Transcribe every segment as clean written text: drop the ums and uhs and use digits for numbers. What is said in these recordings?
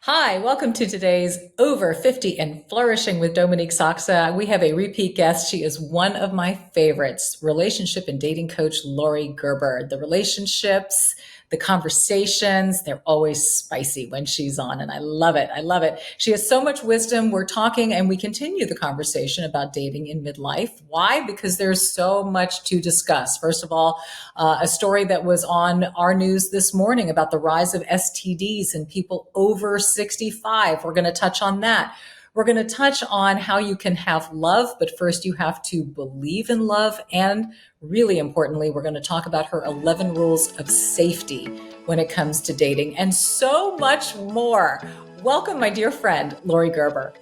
Hi, welcome to today's Over 50 and Flourishing with Dominique Sachse. We have a repeat guest. She is one of my favorites, relationship and dating coach Laurie Gerber. The relationships, the conversations, they're always spicy when she's on, and I love it. I love it. She has so much wisdom. We're talking and we continue the conversation about dating in midlife. Why? Because there's so much to discuss. First of all, a story that was on our news this morning about the rise of STDs in people over 65. We're going to touch on that. We're going to touch on how you can have love, but first you have to believe in love. And really importantly, we're going to talk about her 11 rules of safety when it comes to dating and so much more. Welcome, my dear friend, Laurie Gerber.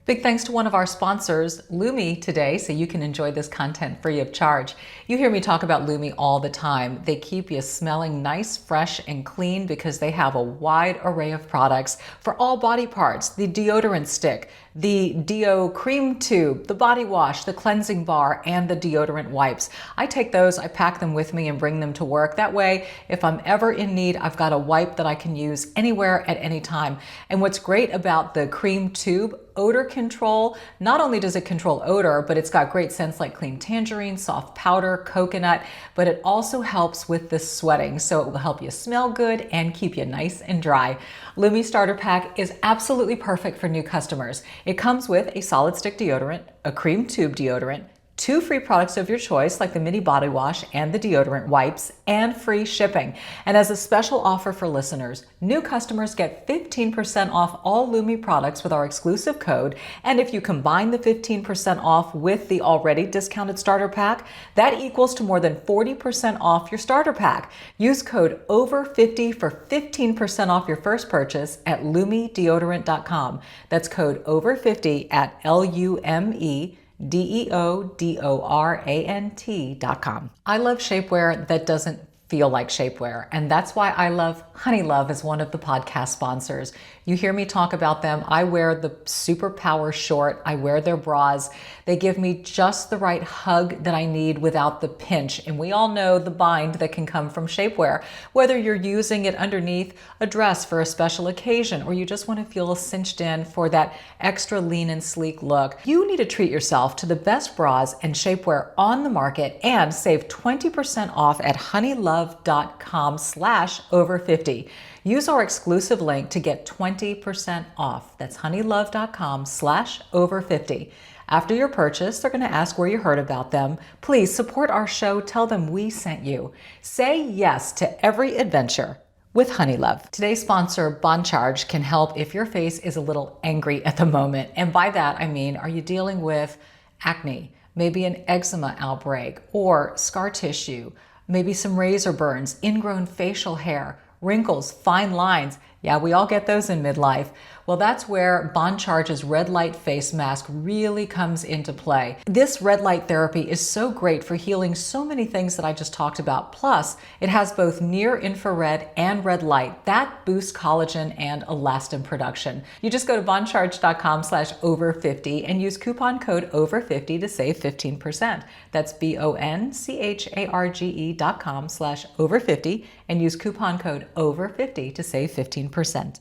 Big thanks to one of our sponsors, Lumi, today, so you can enjoy this content free of charge. You hear me talk about Lumi all the time. They keep you smelling nice, fresh, and clean because they have a wide array of products for all body parts. The deodorant stick, the deo cream tube, the body wash, the cleansing bar, and the deodorant wipes. I take those, I pack them with me and bring them to work. That way, if I'm ever in need, I've got a wipe that I can use anywhere at any time. And what's great about the cream tube, odor control, not only does it control odor, but it's got great scents like clean tangerine, soft powder, coconut, but it also helps with the sweating. So it will help you smell good and keep you nice and dry. Lumi Starter Pack is absolutely perfect for new customers. It comes with a solid stick deodorant, a cream tube deodorant, 2 free products of your choice like the mini body wash and the deodorant wipes, and free shipping. And as a special offer for listeners, new customers get 15% off all Lumi products with our exclusive code. And if you combine the 15% off with the already discounted starter pack, that equals to more than 40% off your starter pack. Use code OVER50 for 15% off your first purchase at lumideodorant.com. That's code OVER50 at LUMEDEODORANT.com. I love shapewear that doesn't feel like shapewear. And that's why I love Honey Love as one of the podcast sponsors. You hear me talk about them. I wear the Super Power Short. I wear their bras. They give me just the right hug that I need without the pinch. And we all know the bind that can come from shapewear. Whether you're using it underneath a dress for a special occasion, or you just want to feel cinched in for that extra lean and sleek look, you need to treat yourself to the best bras and shapewear on the market and save 20% off at honeylove.com/over50. Use our exclusive link to get 20% off. That's honeylove.com/over50. After your purchase, they're going to ask where you heard about them. Please support our show. Tell them we sent you. Say yes to every adventure with Honey Love. Today's sponsor, Bon Charge, can help if your face is a little angry at the moment. And by that, I mean, are you dealing with acne, maybe an eczema outbreak, or scar tissue, maybe some razor burns, ingrown facial hair, wrinkles, fine lines? Yeah, we all get those in midlife. Well, that's where Bon Charge's red light face mask really comes into play. This red light therapy is so great for healing so many things that I just talked about. Plus, it has both near infrared and red light that boosts collagen and elastin production. You just go to boncharge.com/over50 and use coupon code over50 to save 15%. That's boncharge.com/over50 and use coupon code over50 to save 15%.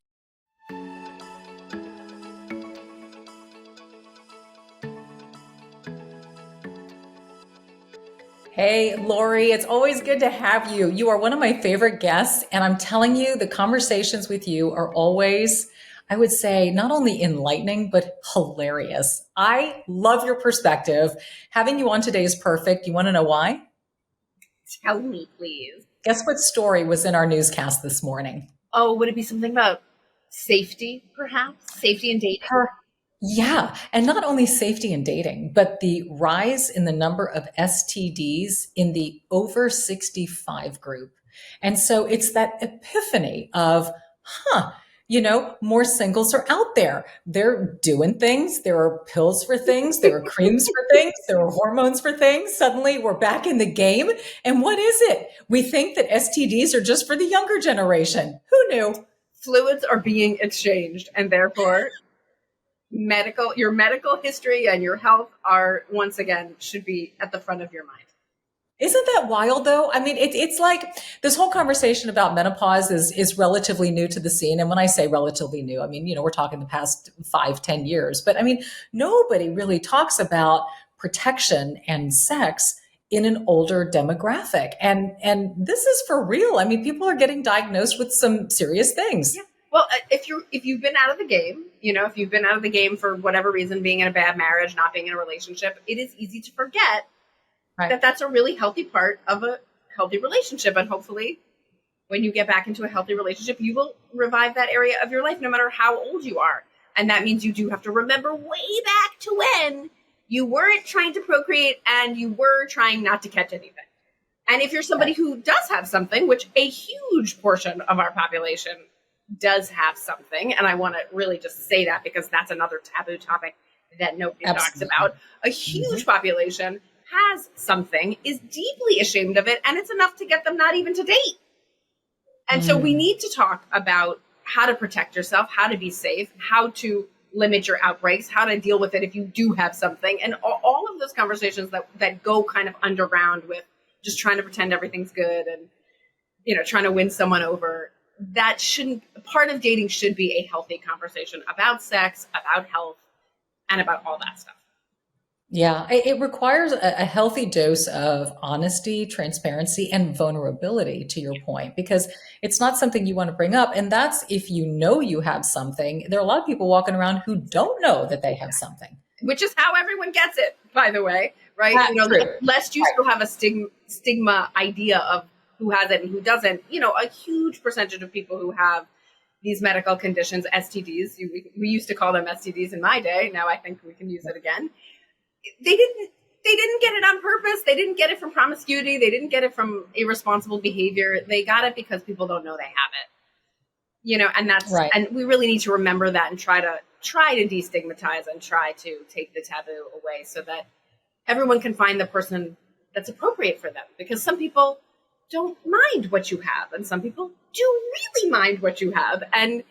Hey, Laurie, it's always good to have you. You are one of my favorite guests, and I'm telling you, the conversations with you are always, I would say, not only enlightening, but hilarious. I love your perspective. Having you on today is perfect. You want to know why? Tell me, please. Guess what story was in our newscast this morning? Oh, would it be something about safety, perhaps? Safety and dating? Yeah, and not only safety and dating, but the rise in the number of STDs in the over 65 group. And so it's that epiphany of, more singles are out there. They're doing things. There are pills for things. There are creams for things. There are hormones for things. Suddenly we're back in the game. And what is it? We think that STDs are just for the younger generation. Who knew? Fluids are being exchanged, and therefore your medical history and your health are, once again, should be at the front of your mind. Isn't that wild though? I mean, it's like this whole conversation about menopause is relatively new to the scene. And when I say relatively new, I mean, we're talking the past 5, 10 years, but I mean, nobody really talks about protection and sex in an older demographic. And this is for real. I mean, people are getting diagnosed with some serious things. Yeah. Well, if you've been out of the game, if you've been out of the game for whatever reason, being in a bad marriage, not being in a relationship, it is easy to forget that that's a really healthy part of a healthy relationship. And hopefully when you get back into a healthy relationship, you will revive that area of your life no matter how old you are. And that means you do have to remember way back to when you weren't trying to procreate and you were trying not to catch anything. And if you're somebody who does have something, which a huge portion of our population does have something, and I want to really just say that because that's another taboo topic that nobody talks about, a huge population has something, is deeply ashamed of it, and it's enough to get them not even to date. And so we need to talk about how to protect yourself, how to be safe, how to limit your outbreaks, how to deal with it if you do have something, and all of those conversations that go kind of underground with just trying to pretend everything's good and, trying to win someone over. That shouldn't, part of dating should be a healthy conversation about sex, about health, and about all that stuff. Yeah, it requires a healthy dose of honesty, transparency, and vulnerability, to your point, because it's not something you want to bring up. And that's if you know you have something. There are a lot of people walking around who don't know that they have something. Which is how everyone gets it, by the way, right? Lest you still have a stigma idea of who has it and who doesn't. A huge percentage of people who have these medical conditions, STDs, we used to call them STDs in my day. Now I think we can use it again. They didn't get it on purpose. They didn't get it from promiscuity. They didn't get it from irresponsible behavior. They got it because people don't know they have it. And that's right. And we really need to remember that and try to destigmatize and try to take the taboo away so that everyone can find the person that's appropriate for them. Because some people don't mind what you have, and some people do really mind what you have, and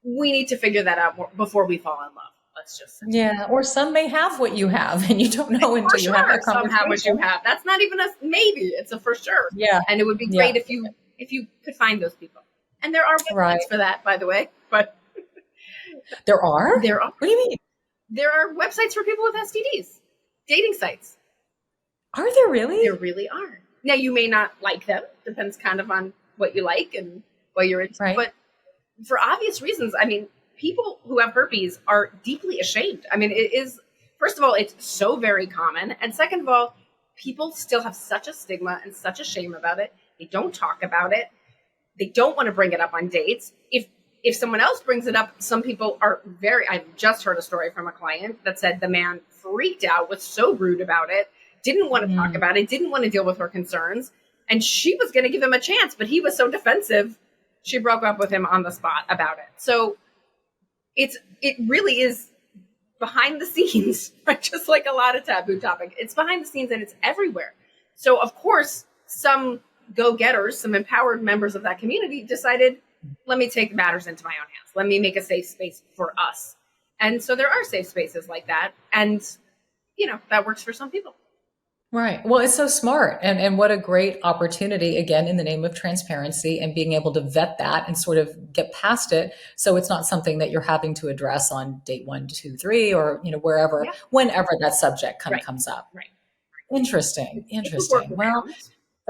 we need to figure that out before we fall in love. Let's just say. Yeah, or some may have what you have, and you don't know until you have that conversation. Some have what you have. That's not even a maybe; it's a for sure. Yeah, and it would be great if you could find those people. And there are websites for that, by the way. But there are. There are. What do you mean? There are websites for people with STDs, dating sites. Are there really? There really are. Now you may not like them. Depends kind of on what you like and what you're into. Right. But for obvious reasons, I mean, people who have herpes are deeply ashamed. I mean, it is, first of all, it's so very common. And second of all, people still have such a stigma and such a shame about it. They don't talk about it. They don't want to bring it up on dates. If someone else brings it up, some people are I've just heard a story from a client that said the man freaked out, was so rude about it, didn't want to talk about it, didn't want to deal with her concerns. And she was going to give him a chance, but he was so defensive, she broke up with him on the spot about it. So it really is behind the scenes, right? Just like a lot of taboo topic. It's behind the scenes and it's everywhere. So of course, some go-getters, some empowered members of that community decided, let me take matters into my own hands. Let me make a safe space for us. And so there are safe spaces like that. And, that works for some people. Right. Well, it's so smart. And what a great opportunity, again, in the name of transparency and being able to vet that and sort of get past it. So it's not something that you're having to address on date 1, 2, 3, or, wherever, whenever that subject kind of comes up. Right. Interesting. Well,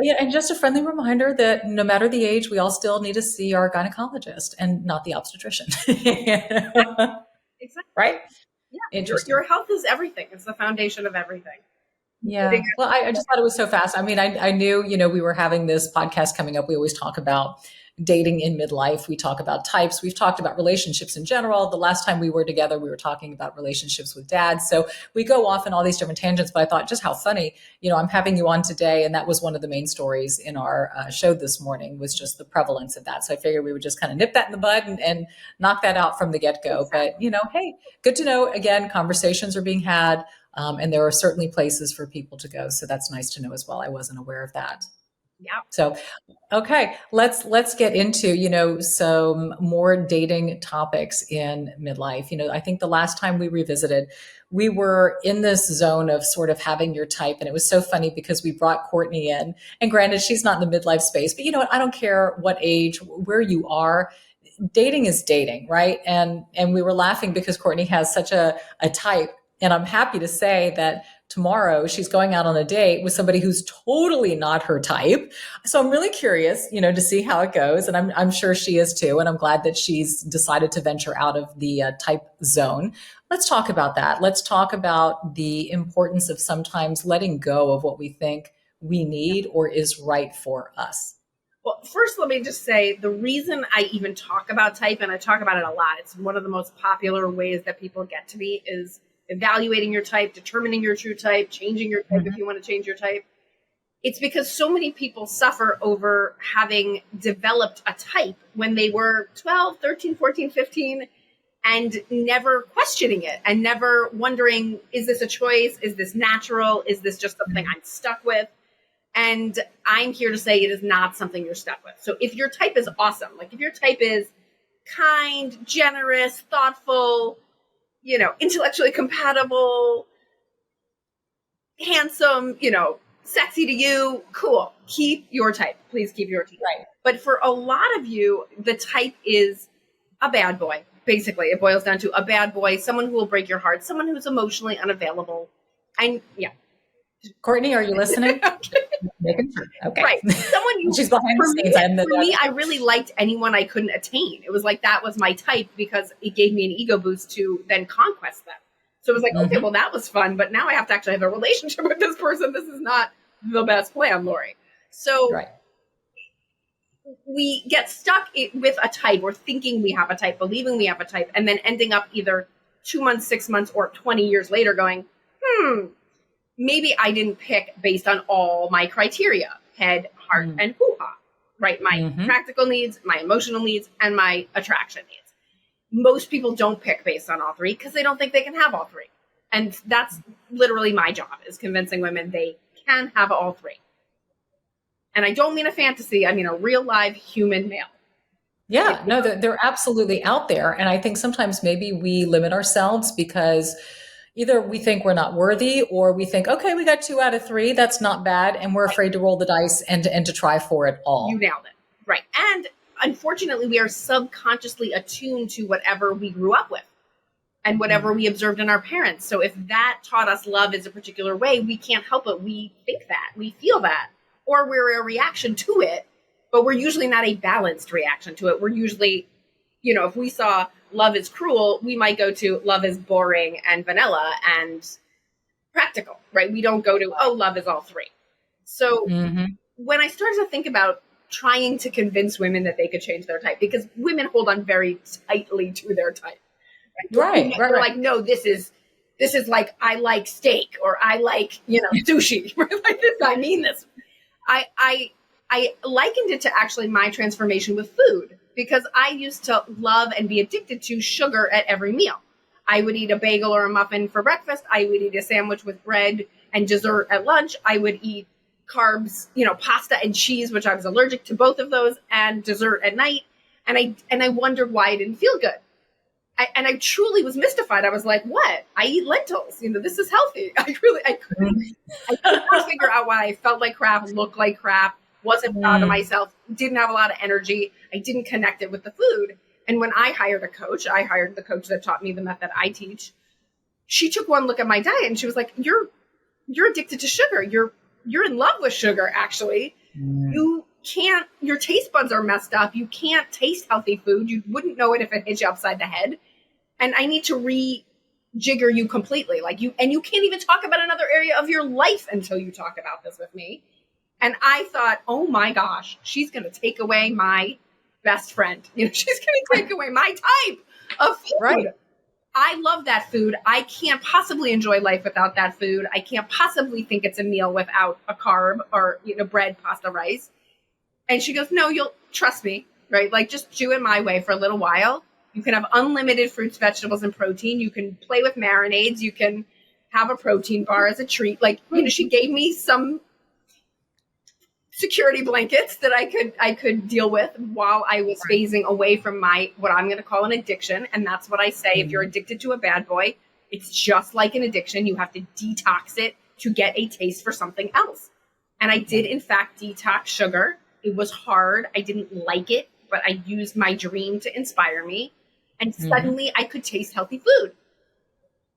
yeah, and just a friendly reminder that no matter the age, we all still need to see our gynecologist and not the obstetrician. Exactly. Right? Yeah. Interesting. Your health is everything. It's the foundation of everything. Yeah. Well, I just thought it was so fast. I mean, I knew, we were having this podcast coming up. We always talk about dating in midlife. We talk about types. We've talked about relationships in general. The last time we were together, we were talking about relationships with dads. So we go off in all these different tangents, but I thought just how funny, I'm having you on today. And that was one of the main stories in our show this morning, was just the prevalence of that. So I figured we would just kind of nip that in the bud and knock that out from the get-go. Exactly. But, hey, good to know. Again, conversations are being had. And there are certainly places for people to go. So that's nice to know as well. I wasn't aware of that. Yeah. So, okay, let's get into, some more dating topics in midlife. I think the last time we revisited, we were in this zone of sort of having your type, and it was so funny because we brought Courtney in. And granted, she's not in the midlife space, but you know what? I don't care what age, where you are. Dating is dating, right? And we were laughing because Courtney has such a type. And I'm happy to say that tomorrow she's going out on a date with somebody who's totally not her type. So I'm really curious, to see how it goes. And I'm sure she is too. And I'm glad that she's decided to venture out of the type zone. Let's talk about that. Let's talk about the importance of sometimes letting go of what we think we need or is right for us. Well, first, let me just say the reason I even talk about type, and I talk about it a lot, it's one of the most popular ways that people get to me, is evaluating your type, determining your true type, changing your type if you want to change your type. It's because so many people suffer over having developed a type when they were 12, 13, 14, 15, and never questioning it and never wondering, is this a choice? Is this natural? Is this just something I'm stuck with? And I'm here to say it is not something you're stuck with. So if your type is awesome, like if your type is kind, generous, thoughtful, intellectually compatible, handsome, sexy to you, cool. Keep your type. Please keep your type. Right. But for a lot of you, the type is a bad boy. Basically, it boils down to a bad boy, someone who will break your heart, someone who's emotionally unavailable. And yeah. Courtney, are you listening? Making sure. Okay. Right. Someone she's behind the scenes. For me, I really liked anyone I couldn't attain. It was like that was my type because it gave me an ego boost to then conquest them. So it was like, okay, well, that was fun, but now I have to actually have a relationship with this person. This is not the best plan, Laurie. So we get stuck with a type or thinking we have a type, believing we have a type, and then ending up either 2 months, 6 months, or 20 years later going, maybe I didn't pick based on all my criteria, head, heart, and hoo-ha, right? My practical needs, my emotional needs, and my attraction needs. Most people don't pick based on all three because they don't think they can have all three. And that's literally my job, is convincing women they can have all three. And I don't mean a fantasy. I mean a real live human male. Yeah, no, they're absolutely out there. And I think sometimes maybe we limit ourselves because either we think we're not worthy or we think, okay, we got 2 out of 3. That's not bad. And we're afraid to roll the dice and to try for it all. You nailed it. Right. And unfortunately, we are subconsciously attuned to whatever we grew up with and whatever we observed in our parents. So if that taught us love is a particular way, we can't help it. We think that, we feel that, or we're a reaction to it, but we're usually not a balanced reaction to it. We're usually, if we saw love is cruel, we might go to love is boring and vanilla and practical, right? We don't go to, oh, love is all three. So when I started to think about trying to convince women that they could change their type, because women hold on very tightly to their type. Right. They're like, no, this is like, I like steak or I like, sushi. Like this, I mean this. I likened it to actually my transformation with food, because I used to love and be addicted to sugar at every meal. I would eat a bagel or a muffin for breakfast. I would eat a sandwich with bread and dessert at lunch. I would eat carbs, pasta and cheese, which I was allergic to both of those, and dessert at night. And I wondered why I didn't feel good. I truly was mystified. I was like, what? I eat lentils. This is healthy. I couldn't figure out why I felt like crap, looked like crap, wasn't proud of myself, didn't have a lot of energy. I didn't connect it with the food. And when I hired the coach that taught me the method I teach. She took one look at my diet and she was like, you're addicted to sugar. You're in love with sugar, actually. You can't, your taste buds are messed up. You can't taste healthy food. You wouldn't know it if it hit you upside the head. And I need to rejigger you completely. You can't even talk about another area of your life until you talk about this with me. And I thought, oh my gosh, she's going to take away my best friend. She's going to take away my type of food. Right. I love that food. I can't possibly enjoy life without that food. I can't possibly think it's a meal without a carb or, bread, pasta, rice. And she goes, no, you'll trust me, right? Just do it my way for a little while. You can have unlimited fruits, vegetables, and protein. You can play with marinades. You can have a protein bar as a treat. She gave me some security blankets that I could deal with while I was phasing away from what I'm going to call an addiction. And that's what I say. If you're addicted to a bad boy, it's just like an addiction. You have to detox it to get a taste for something else. And I did, in fact, detox sugar. It was hard. I didn't like it, but I used my dream to inspire me. And suddenly I could taste healthy food.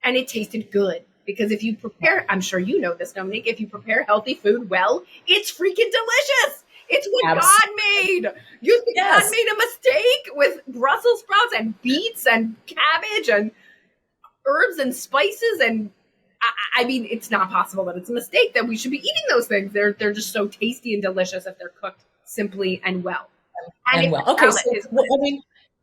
And it tasted good. Because if you prepare, I'm sure you know this, Dominique, if you prepare healthy food well, it's freaking delicious. It's what God made. You think God made a mistake with Brussels sprouts and beets and cabbage and herbs and spices? And I mean, it's not possible that it's a mistake that we should be eating those things. They're just so tasty and delicious if they're cooked simply and well. Okay, so I mean,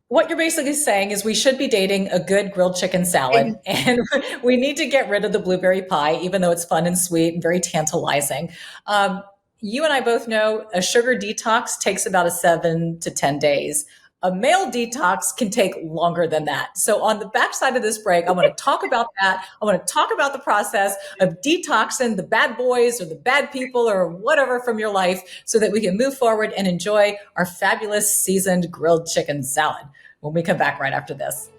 what you're basically saying is we should be dating a good grilled chicken salad, and we need to get rid of the blueberry pie, even though it's fun and sweet and very tantalizing. You and I both know a sugar detox takes about 7 to 10 days. A male detox can take longer than that. So on the backside of this break, I want to talk about that. I want to talk about the process of detoxing the bad boys or the bad people or whatever from your life so that we can move forward and enjoy our fabulous seasoned grilled chicken salad when we come back right after this.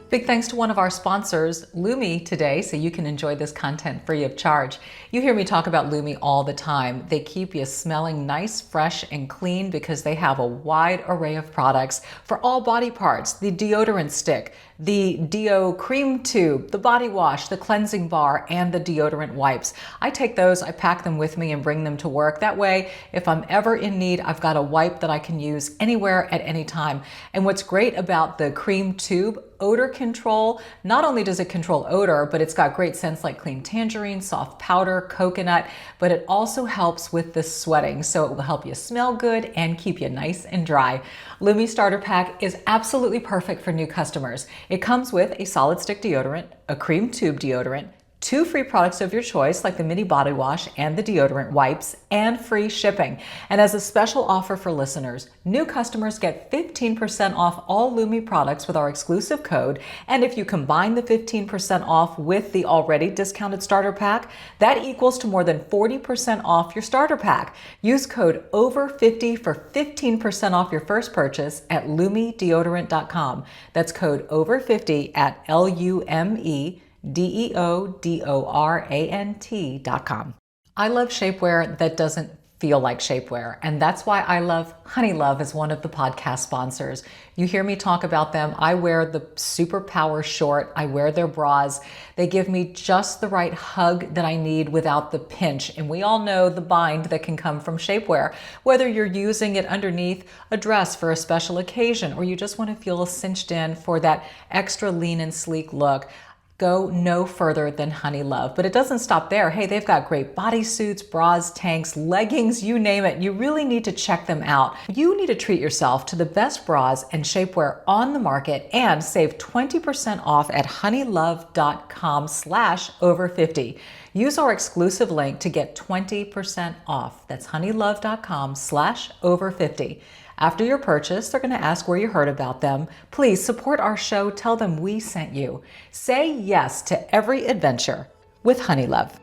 Big thanks to one of our sponsors, Lumi, today, so you can enjoy this content free of charge. You hear me talk about Lumi all the time. They keep you smelling nice, fresh, and clean because they have a wide array of products for all body parts. The deodorant stick, the deo cream tube, the body wash, the cleansing bar, and the deodorant wipes. I take those, I pack them with me and bring them to work. That way, if I'm ever in need, I've got a wipe that I can use anywhere at any time. And what's great about the cream tube, odor control, not only does it control odor, but it's got great scents like clean tangerine, soft powder, coconut, but it also helps with the sweating. So it will help you smell good and keep you nice and dry. Lumi Starter Pack is absolutely perfect for new customers. It comes with a solid stick deodorant, a cream tube deodorant, 2 free products of your choice like the mini body wash and the deodorant wipes, and free shipping. And as a special offer for listeners, new customers get 15% off all Lumi products with our exclusive code. And if you combine the 15% off with the already discounted starter pack, that equals to more than 40% off your starter pack. Use code OVER50 for 15% off your first purchase at lumideodorant.com. That's code OVER50 at LUMEDEODORANT.com. I love shapewear that doesn't feel like shapewear, and that's why I love Honey Love as one of the podcast sponsors. You hear me talk about them. I wear the Superpower short. I wear their bras. They give me just the right hug that I need without the pinch, and we all know the bind that can come from shapewear. Whether you're using it underneath a dress for a special occasion or you just want to feel cinched in for that extra lean and sleek look, go no further than Honey Love. But it doesn't stop there. Hey, they've got great bodysuits, bras, tanks, leggings, you name it. You really need to check them out. You need to treat yourself to the best bras and shapewear on the market and save 20% off at honeylove.com/over50. Use our exclusive link to get 20% off. That's honeylove.com/over50. After your purchase, they're going to ask where you heard about them. Please support our show. Tell them we sent you. Say yes to every adventure with Honey Love.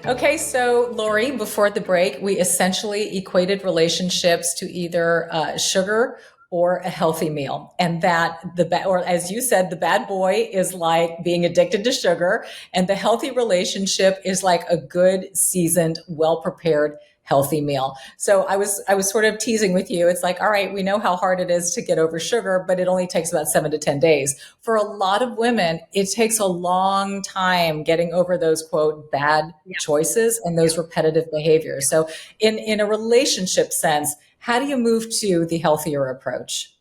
Okay, so Laurie, before the break, we essentially equated relationships to either sugar or a healthy meal. And that or as you said, the bad boy is like being addicted to sugar, and the healthy relationship is like a good, seasoned, well-prepared healthy meal. So I was sort of teasing with you. It's like, all right, we know how hard it is to get over sugar, but it only takes about 7 to 10 days. For a lot of women, it takes a long time getting over those, quote, bad choices and those repetitive behaviors. So in a relationship sense, how do you move to the healthier approach?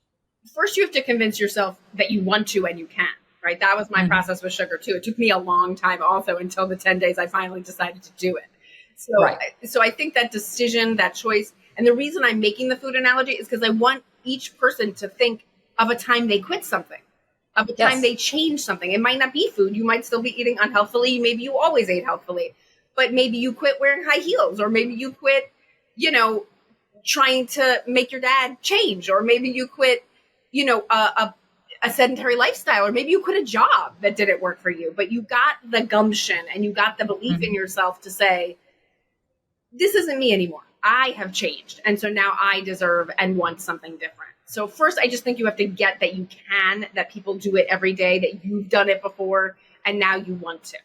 First, you have to convince yourself that you want to and you can, right? That was my process with sugar too. It took me a long time also until the 10 days I finally decided to do it. So I think that decision, that choice, and the reason I'm making the food analogy is because I want each person to think of a time they quit something, of a time they changed something. It might not be food. You might still be eating unhealthfully. Maybe you always ate healthfully, but maybe you quit wearing high heels, or maybe you quit, trying to make your dad change, or maybe you quit, a a sedentary lifestyle, or maybe you quit a job that didn't work for you, but you got the gumption and you got the belief in yourself to say, this isn't me anymore. I have changed. And so now I deserve and want something different. So first, I just think you have to get that you can, that people do it every day, that you've done it before, and now you want to.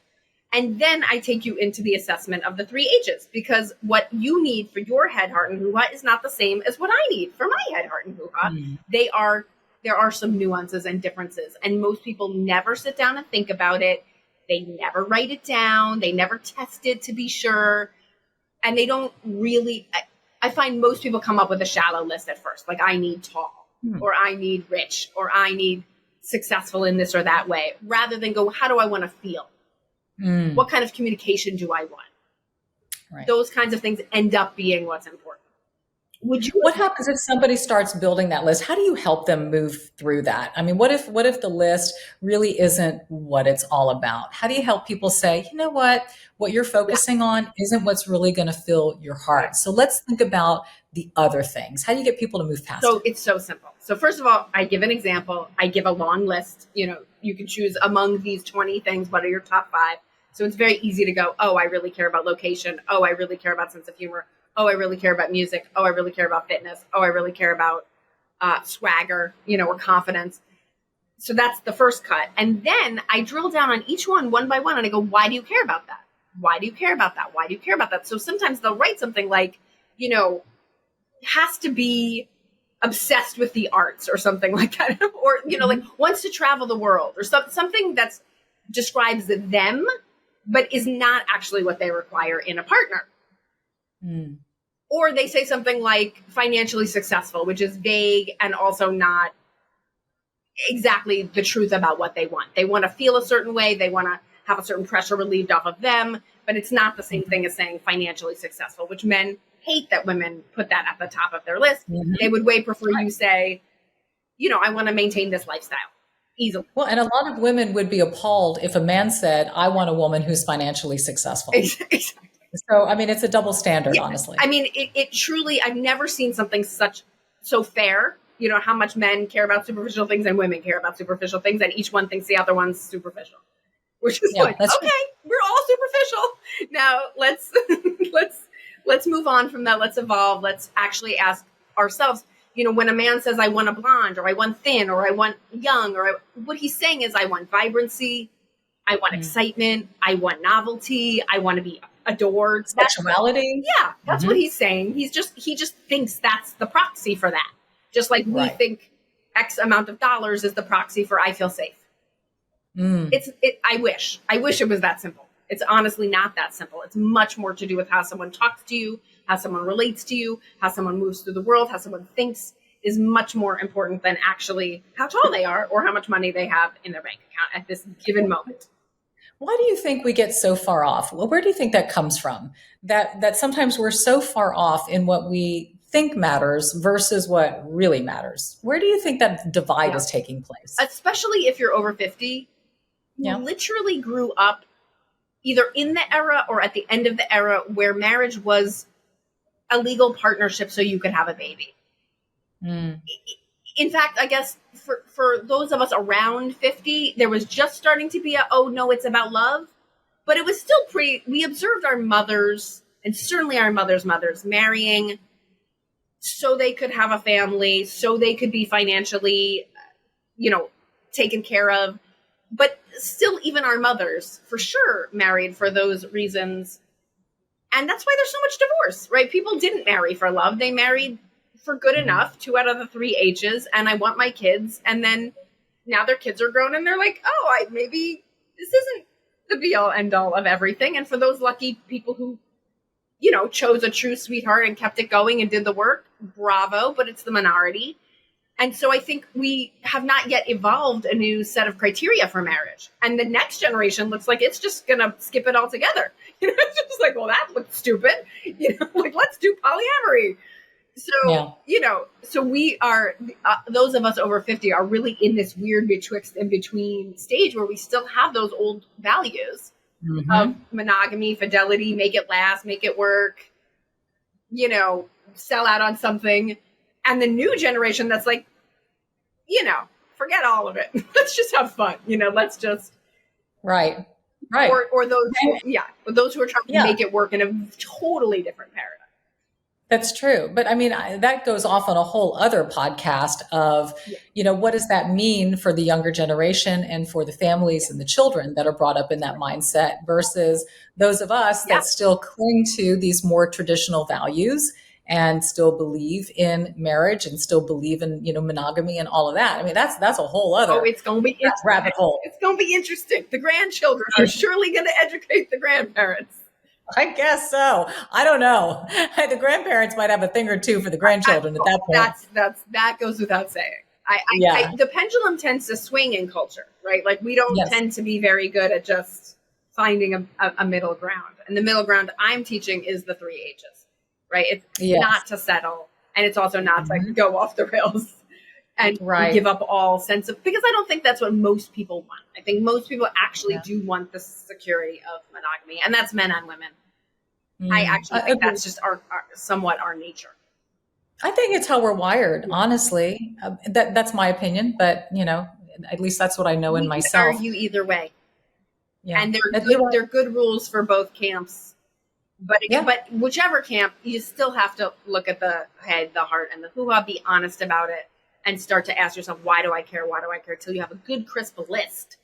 And then I take you into the assessment of the 3 H's, because what you need for your head, heart, and hoo-ha is not the same as what I need for my head, heart, and hoo-ha. There are some nuances and differences, and most people never sit down and think about it. They never write it down. They never test it to be sure. And they don't really, I find most people come up with a shallow list at first. Like, I need tall, or I need rich, or I need successful in this or that way, rather than go, how do I want to feel? What kind of communication do I want? Right. Those kinds of things end up being what's important. What happens if somebody starts building that list? How do you help them move through that? I mean, what if the list really isn't what it's all about? How do you help people say, you know what you're focusing on isn't what's really going to fill your heart. So let's think about the other things. How do you get people to move past it? It's so simple. So first of all, I give an example. I give a long list. You can choose among these 20 things. What are your top 5? So it's very easy to go, oh, I really care about location. Oh, I really care about sense of humor. Oh, I really care about music. Oh, I really care about fitness. Oh, I really care about swagger, or confidence. So that's the first cut. And then I drill down on each one by one, and I go, why do you care about that? Why do you care about that? Why do you care about that? So sometimes they'll write something like, has to be obsessed with the arts or something like that. Or, like wants to travel the world, or something that describes them, but is not actually what they require in a partner. Or they say something like financially successful, which is vague and also not exactly the truth about what they want. They want to feel a certain way. They want to have a certain pressure relieved off of them, but it's not the same thing as saying financially successful, which men hate that women put that at the top of their list. They would way prefer you say, I want to maintain this lifestyle easily. Well, and a lot of women would be appalled if a man said, I want a woman who's financially successful. Exactly. So, I mean, it's a double standard, honestly. I mean, it truly, I've never seen something so fair, how much men care about superficial things and women care about superficial things, and each one thinks the other one's superficial, which is okay, we're all superficial. Now let's move on from that. Let's evolve. Let's actually ask ourselves, when a man says, I want a blonde, or I want thin, or I want young, what he's saying is, I want vibrancy. I want excitement. I want novelty. I want to be adored. Sexuality. That's what he's saying. He just thinks that's the proxy for that. Just like we think X amount of dollars is the proxy for I feel safe. I wish it was that simple. It's honestly not that simple. It's much more to do with how someone talks to you, how someone relates to you, how someone moves through the world, how someone thinks is much more important than actually how tall they are or how much money they have in their bank account at this given moment. Why do you think we get so far off? Well, where do you think that comes from? That sometimes we're so far off in what we think matters versus what really matters. Where do you think that divide is taking place? Especially if you're over 50, you literally grew up either in the era or at the end of the era where marriage was a legal partnership so you could have a baby. In fact, I guess for those of us around 50, there was just starting to be it's about love. But it was still we observed our mothers, and certainly our mothers' mothers, marrying so they could have a family, so they could be financially, taken care of. But still, even our mothers, for sure, married for those reasons. And that's why there's so much divorce, right? People didn't marry for love. They married for good enough, 2 out of the 3 H's, and I want my kids. And then now their kids are grown and they're like, maybe this isn't the be all end all of everything. And for those lucky people who, chose a true sweetheart and kept it going and did the work, bravo, but it's the minority. And so I think we have not yet evolved a new set of criteria for marriage. And the next generation looks like it's just going to skip it altogether. It's just like, well, that looks stupid. Let's do polyamory. So, so we are, those of us over 50 are really in this weird betwixt and between stage where we still have those old values of monogamy, fidelity, make it last, make it work, sell out on something. And the new generation that's like, forget all of it. Let's just have fun. Let's just. Right. Or those who are trying to make it work in a totally different paradigm. That's true. But I mean, that goes off on a whole other podcast of, what does that mean for the younger generation and for the families and the children that are brought up in that mindset versus those of us that still cling to these more traditional values and still believe in marriage and still believe in, monogamy and all of that. I mean, that's a whole other it's going to be rabbit hole. It's going to be interesting. The grandchildren are surely going to educate the grandparents. I guess so. I don't know. The grandparents might have a thing or two for the grandchildren at that point. That goes without saying. The pendulum tends to swing in culture, right? Like we don't tend to be very good at just finding a middle ground. And the middle ground I'm teaching is the 3 H's, right? It's not to settle, and it's also not to go off the rails and give up all sense of, because I don't think that's what most people want. I think most people actually do want the security of monogamy, and that's men and women. I actually think that's just somewhat our nature. I think it's how we're wired, honestly. That's my opinion, but at least that's what I know in myself. Argue either way, and they're good rules for both camps. But whichever camp, you still have to look at the head, the heart, and the hoo-ha. Be honest about it, and start to ask yourself, why do I care? Why do I care? Till you have a good, crisp list,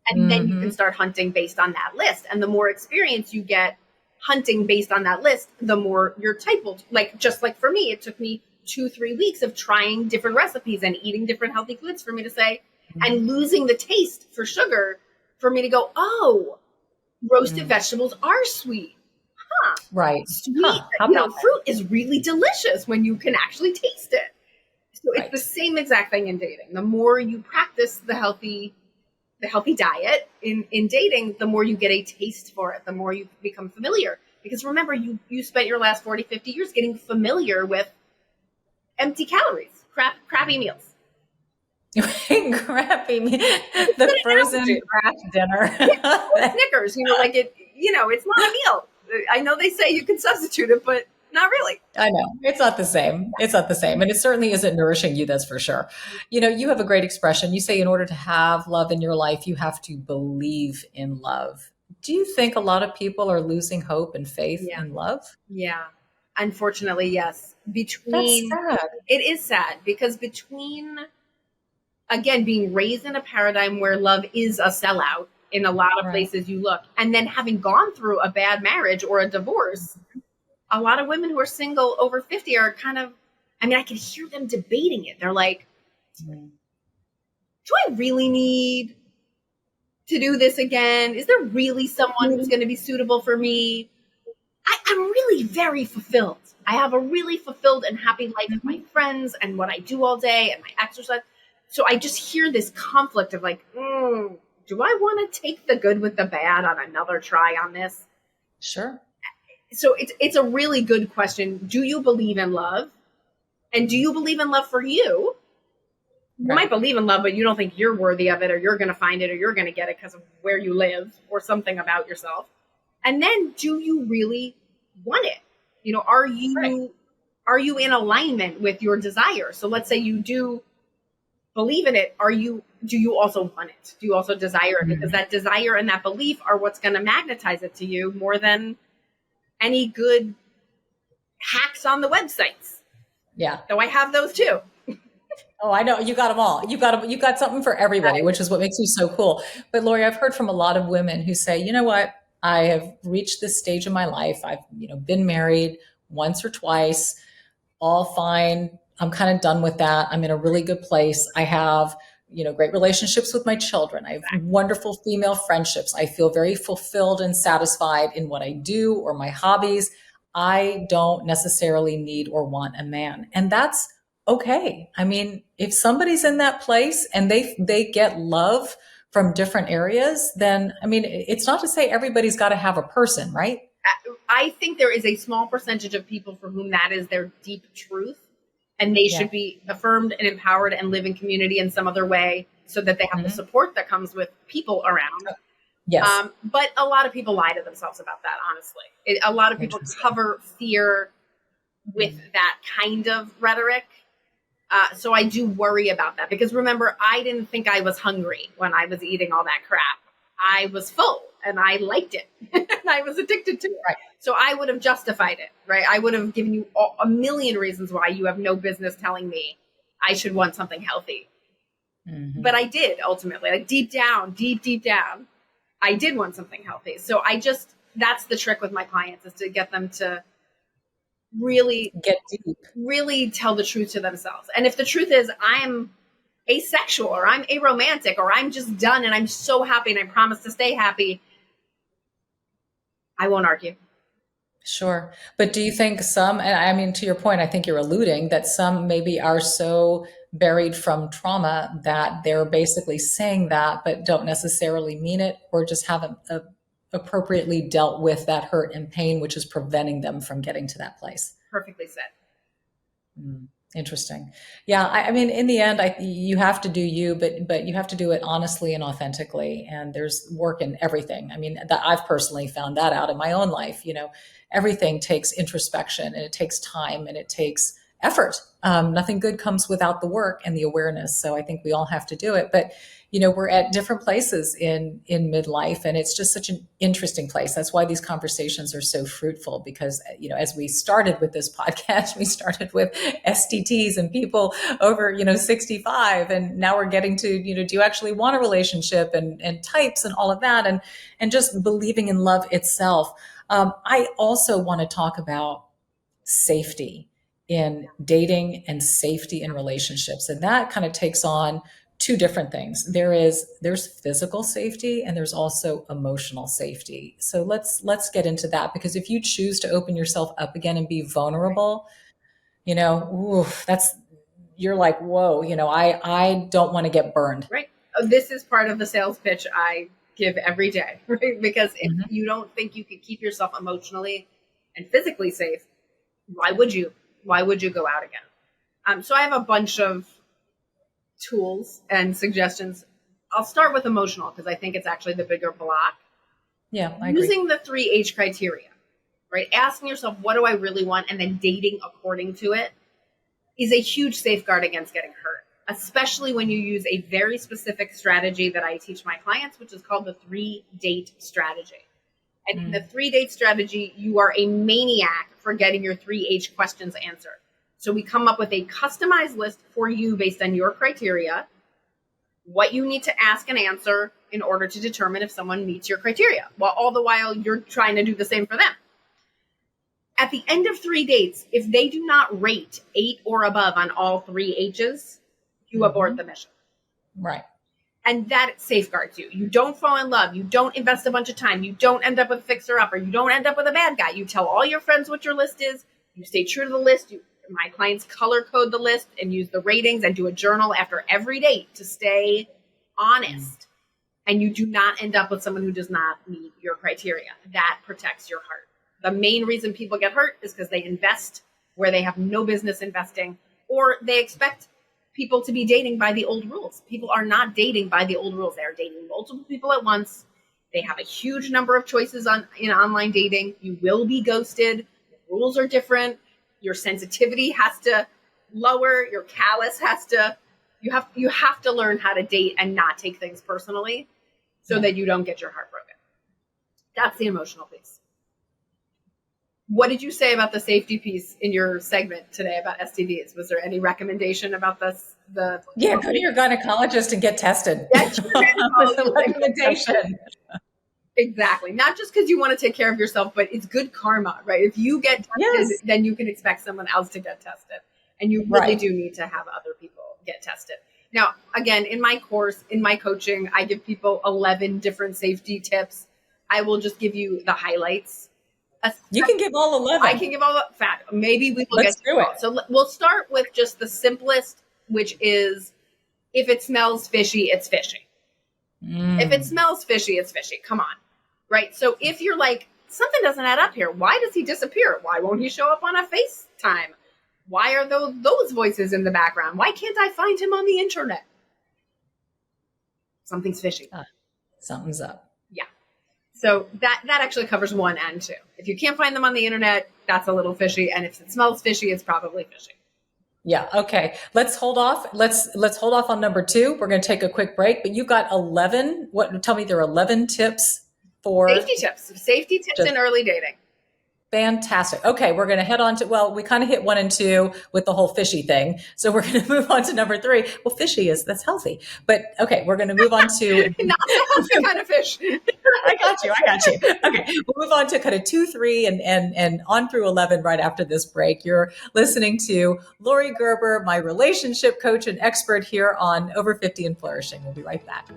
and then you can start hunting based on that list. And the more experience you get hunting based on that list, the more your type will, just like for me, it took me 2-3 weeks of trying different recipes and eating different healthy foods for me to say, and losing the taste for sugar for me to go, oh, roasted vegetables are sweet. Huh. Right. Sweet. Fruit is really delicious when you can actually taste it. So it's the same exact thing in dating. The more you practice the healthy diet in dating, the more you get a taste for it, the more you become familiar. Because remember, you spent your last 40, 50 years getting familiar with empty calories, crappy meals. Crappy meals. The frozen craft dinner. Snickers, it's not a meal. I know they say you can substitute it, but not really. I know. It's not the same. And it certainly isn't nourishing you, that's for sure. You have a great expression. You say in order to have love in your life, you have to believe in love. Do you think a lot of people are losing hope and faith in love? Yeah. Unfortunately, yes. That's sad. It is sad because again, being raised in a paradigm where love is a sellout in a lot of places you look, and then having gone through a bad marriage or a divorce, a lot of women who are single over 50 are kind of, I could hear them debating it. They're like, do I really need to do this again? Is there really someone who's going to be suitable for me? I'm really very fulfilled. I have a really fulfilled and happy life with my friends and what I do all day and my exercise. So I just hear this conflict of do I want to take the good with the bad on another try on this? Sure. So it's a really good question. Do you believe in love? And do you believe in love for you? You might believe in love, but you don't think you're worthy of it, or you're going to find it, or you're going to get it because of where you live or something about yourself. And then do you really want it? Are you in alignment with your desire? So let's say you do believe in it. Do you also want it? Do you also desire it? Because that desire and that belief are what's going to magnetize it to you more than any good hacks on the websites. Yeah. So I have those too. Oh, I know. You got them all. You got something for everybody, which is what makes you so cool. But Laurie, I've heard from a lot of women who say, you know what? I have reached this stage in my life. I've, been married once or twice, all fine. I'm kind of done with that. I'm in a really good place. I have, great relationships with my children. I have wonderful female friendships. I feel very fulfilled and satisfied in what I do or my hobbies. I don't necessarily need or want a man. And that's okay. If somebody's in that place and they get love from different areas, then, it's not to say everybody's got to have a person, right? I think there is a small percentage of people for whom that is their deep truth. And they should be affirmed and empowered and live in community in some other way so that they have the support that comes with people around. Yes. But a lot of people lie to themselves about that, honestly. A lot of people cover fear with that kind of rhetoric. So I do worry about that because remember, I didn't think I was hungry when I was eating all that crap. I was full and I liked it and I was addicted to it. Right. So I would have justified it, right? I would have given you a million reasons why you have no business telling me I should want something healthy. Mm-hmm. But I did ultimately, like deep down, I did want something healthy. So that's the trick with my clients, is to get them to really get deep, really tell the truth to themselves. And if the truth is I'm asexual or I'm aromantic or I'm just done and I'm so happy and I promise to stay happy, I won't argue. Sure. But do you think some, and I mean, to your point, I think you're alluding that some maybe are so buried from trauma that they're basically saying that, but don't necessarily mean it, or just haven't appropriately dealt with that hurt and pain, which is preventing them from getting to that place. Perfectly said. Interesting. Yeah. I mean, in the end, you have to do you, but you have to do it honestly and authentically. And there's work in everything. I mean, that I've personally found that out in my own life. Everything takes introspection, and it takes time, and it takes effort. Nothing good comes without the work and the awareness. So I think we all have to do it. But we're at different places in midlife, and it's just such an interesting place. That's why these conversations are so fruitful, because as we started with this podcast, we started with STDs and people over 65, and now we're getting to do you actually want a relationship, and types and all of that, and just believing in love itself. I also want to talk about safety in dating and safety in relationships, and that kind of takes on two different things. There's physical safety, and there's also emotional safety. So let's get into that, because if you choose to open yourself up again and be vulnerable, you're like, whoa, I don't want to get burned. Right. This is part of the sales pitch I give every day, right? Because if you don't think you can keep yourself emotionally and physically safe, why would you go out again? So I have a bunch of tools and suggestions. I'll start with emotional, because I think it's actually the bigger block. Yeah, I agree. Using the 3H criteria, right? Asking yourself, what do I really want? And then dating according to it is a huge safeguard against getting hurt, especially when you use a very specific strategy that I teach my clients, which is called the 3-date strategy. And in the 3-date strategy, you are a maniac for getting your 3H questions answered. So we come up with a customized list for you based on your criteria, what you need to ask and answer in order to determine if someone meets your criteria, while all the while you're trying to do the same for them. At the end of 3 dates, if they do not rate 8 or above on all 3 H's, you abort the mission. Right. And that safeguards you. You don't fall in love. You don't invest a bunch of time. You don't end up with a fixer-upper. You don't end up with a bad guy. You tell all your friends what your list is. You stay true to the list. My clients color code the list and use the ratings and do a journal after every date to stay honest. And you do not end up with someone who does not meet your criteria. That protects your heart. The main reason people get hurt is because they invest where they have no business investing, or they expect people to be dating by the old rules. People are not dating by the old rules. They are dating multiple people at once. They have a huge number of choices in online dating. You will be ghosted. The rules are different. Your sensitivity has to lower. Your callus has to. You have to learn how to date and not take things personally, so that you don't get your heart broken. That's the emotional piece. What did you say about the safety piece in your segment today about STDs? Was there any recommendation about this? Go to your gynecologist and get tested. That's your recommendation. Exactly. Not just because you want to take care of yourself, but it's good karma, right? If you get tested, then you can expect someone else to get tested. And you really do need to have other people get tested. Now, again, in my course, in my coaching, I give people 11 different safety tips. I will just give you the highlights. You can give all 11. I can give all the fact. Maybe we will Let's get to it. So we'll start with just the simplest, which is if it smells fishy, it's fishy. If it smells fishy, it's fishy. Come on. Right? So if you're like, something doesn't add up here. Why does he disappear? Why won't he show up on a FaceTime? Why are those voices in the background? Why can't I find him on the internet? Something's fishy. Something's up. Yeah. So that actually covers 1 and 2. If you can't find them on the internet, that's a little fishy. And if it smells fishy, it's probably fishy. Yeah. Okay. Let's hold off. Let's hold off on number 2. We're going to take a quick break, but you've got 11. What, tell me there are 11 tips for Safety tips just in early dating. fantastic. Okay, we're going to head on to, well, we kind of hit 1 and 2 with the whole fishy thing. So we're going to move on to number 3. Well, fishy that's healthy. But okay, we're going to move on to Not the healthy kind of fish. I got you. Okay. We'll move on to kind of 2, 3 and on through 11 right after this break. You're listening to Laurie Gerber, my relationship coach and expert here on Over 50 and Flourishing. We'll be right back.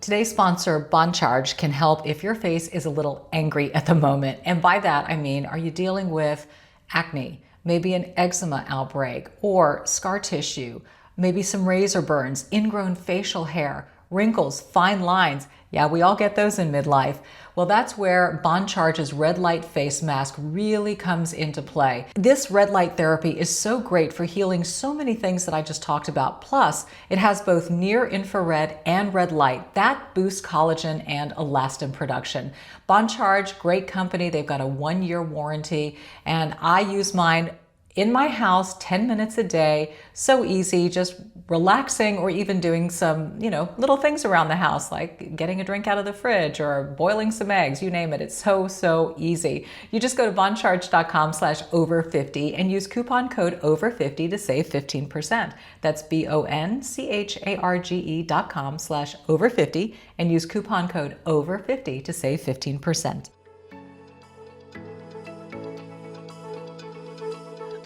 Today's sponsor, Bond Charge, can help if your face is a little angry at the moment. And by that, I mean, are you dealing with acne, maybe an eczema outbreak, or scar tissue, maybe some razor burns, ingrown facial hair, wrinkles, fine lines? Yeah, we all get those in midlife. Well, that's where Bond Charge's red light face mask really comes into play. This red light therapy is so great for healing so many things that I just talked about. Plus, it has both near infrared and red light. That boosts collagen and elastin production. Bond Charge, great company. They've got a 1-year warranty, and I use mine in my house 10 minutes a day. So easy, just relaxing, or even doing some, little things around the house, like getting a drink out of the fridge or boiling some eggs, you name it. It's so easy. You just go to bondcharge.com/over50 and use coupon code over50 to save 15%. That's BONCHARGE.com/over50 and use coupon code over50 to save 15%.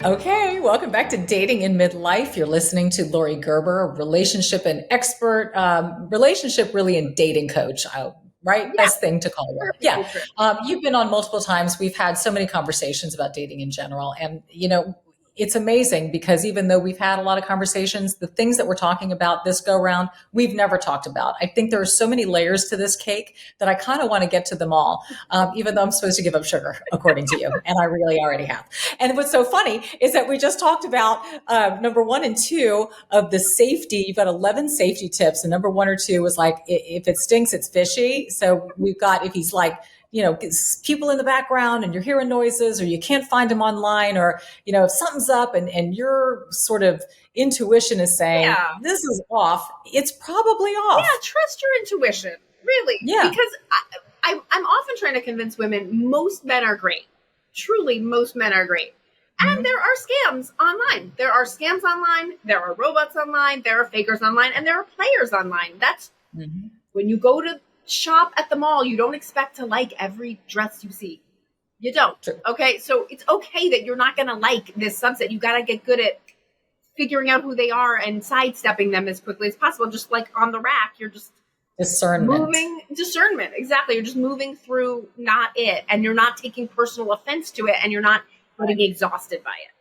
Okay, welcome back to Dating in Midlife. You're listening to Laurie Gerber, a relationship and expert, relationship really and dating coach, right? Yeah. Best thing to call her. Yeah. You've been on multiple times. We've had so many conversations about dating in general. And, it's amazing because even though we've had a lot of conversations, the things that we're talking about this go round, we've never talked about. I think there are so many layers to this cake that I kind of want to get to them all, even though I'm supposed to give up sugar, according to you. And I really already have. And what's so funny is that we just talked about number 1 and 2 of the safety. You've got 11 safety tips. And number 1 or 2 was like, if it stinks, it's fishy. So we've got, if he's like, people in the background and you're hearing noises, or you can't find them online, or, if something's up and your sort of intuition is saying, this is off, it's probably off. Yeah, trust your intuition, really. Yeah. Because I'm often trying to convince women, most men are great. Truly, most men are great. And there are scams online. There are scams online. There are robots online. There are fakers online. And there are players online. That's when you go to shop at the mall, you don't expect to like every dress you see. You don't. True. Okay. So it's okay that you're not going to like this subset. You got to get good at figuring out who they are and sidestepping them as quickly as possible. Just like on the rack, you're just discernment. Exactly. You're just moving through not it, and you're not taking personal offense to it, and you're not getting exhausted by it.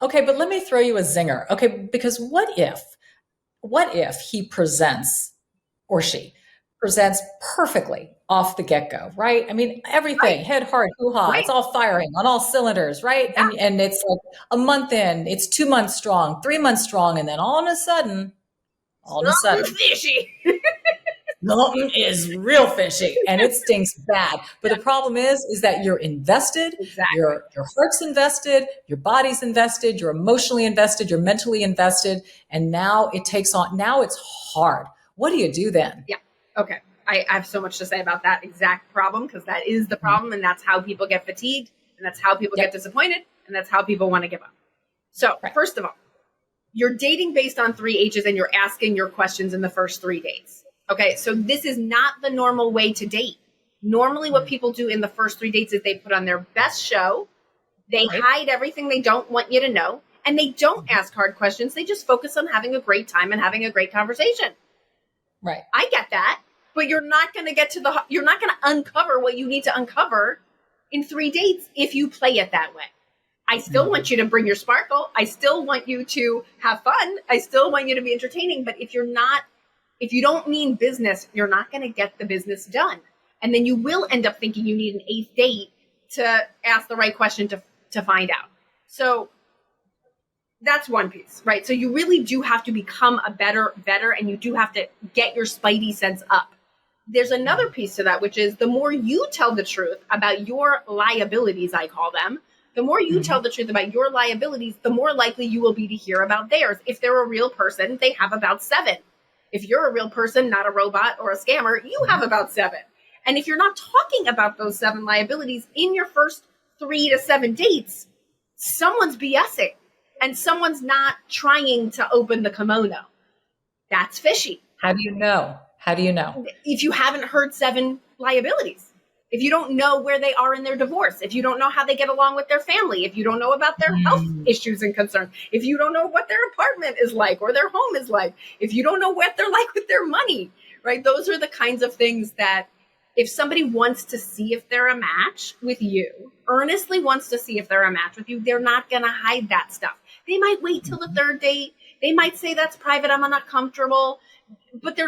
Okay. But let me throw you a zinger. Okay. Because what if he presents, or she presents perfectly off the get-go, right? I mean, everything, head, heart, hoo-ha, it's all firing on all cylinders, right? Yeah. And it's like a month in, it's 2 months strong, 3 months strong, and then all of a sudden, fishy. Something is real fishy, and it stinks bad. But the problem is that you're invested, your heart's invested, your body's invested, you're emotionally invested, you're mentally invested, and now it takes on, now it's hard. What do you do then? Yeah. Okay. I have so much to say about that exact problem, because that is the problem, and that's how people get fatigued, and that's how people get disappointed, and that's how people want to give up. So first of all, you're dating based on 3 H's, and you're asking your questions in the first 3 dates. Okay. So this is not the normal way to date. Normally what people do in the first 3 dates is they put on their best show. They hide everything they don't want you to know, and they don't ask hard questions. They just focus on having a great time and having a great conversation. Right. I get that, but you're not going to you're not going to uncover what you need to uncover in 3 dates if you play it that way. I still want you to bring your sparkle. I still want you to have fun. I still want you to be entertaining. But if you don't mean business, you're not going to get the business done. And then you will end up thinking you need an 8th date to ask the right question to find out. So that's one piece, right? So you really do have to become a better vetter, and you do have to get your spidey sense up. there's another piece to that, which is the more you tell the truth about your liabilities, I call them, the more you tell the truth about your liabilities, the more likely you will be to hear about theirs. If they're a real person, they have about 7. If you're a real person, not a robot or a scammer, you have about 7. And if you're not talking about those 7 liabilities in your first 3 to 7 dates, someone's BSing and someone's not trying to open the kimono. That's fishy. How do you know? How do you know? If you haven't heard 7 liabilities, if you don't know where they are in their divorce, if you don't know how they get along with their family, if you don't know about their health issues and concerns, if you don't know what their apartment is like or their home is like, if you don't know what they're like with their money, right? Those are the kinds of things that if somebody wants to see if they're a match with you, earnestly wants to see if they're a match with you, they're not going to hide that stuff. They might wait till the 3rd date. They might say that's private. I'm not comfortable. But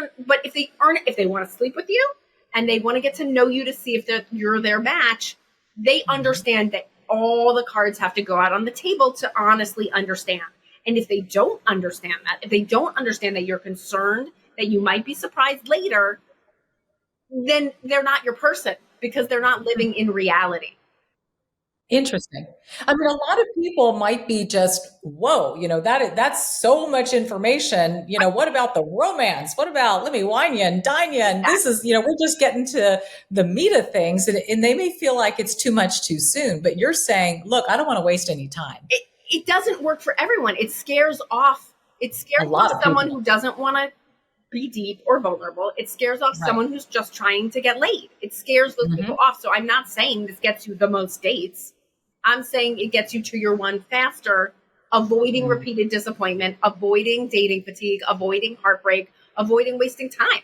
if they want to sleep with you and they want to get to know you to see if you're their match, they understand that all the cards have to go out on the table to honestly understand. And if they don't understand that, if they don't understand that you're concerned that you might be surprised later, then they're not your person because they're not living in reality. Interesting. I mean, a lot of people might be just, whoa, that's so much information. What about the romance? What about let me wine you and dine you? And this is, we're just getting to the meat of things. And they may feel like it's too much too soon. But you're saying, look, I don't want to waste any time. It doesn't work for everyone. It scares off someone who doesn't want to be deep or vulnerable. It scares off someone who's just trying to get laid. It scares those people off. So I'm not saying this gets you the most dates. I'm saying it gets you to your one faster, avoiding repeated disappointment, avoiding dating fatigue, avoiding heartbreak, avoiding wasting time.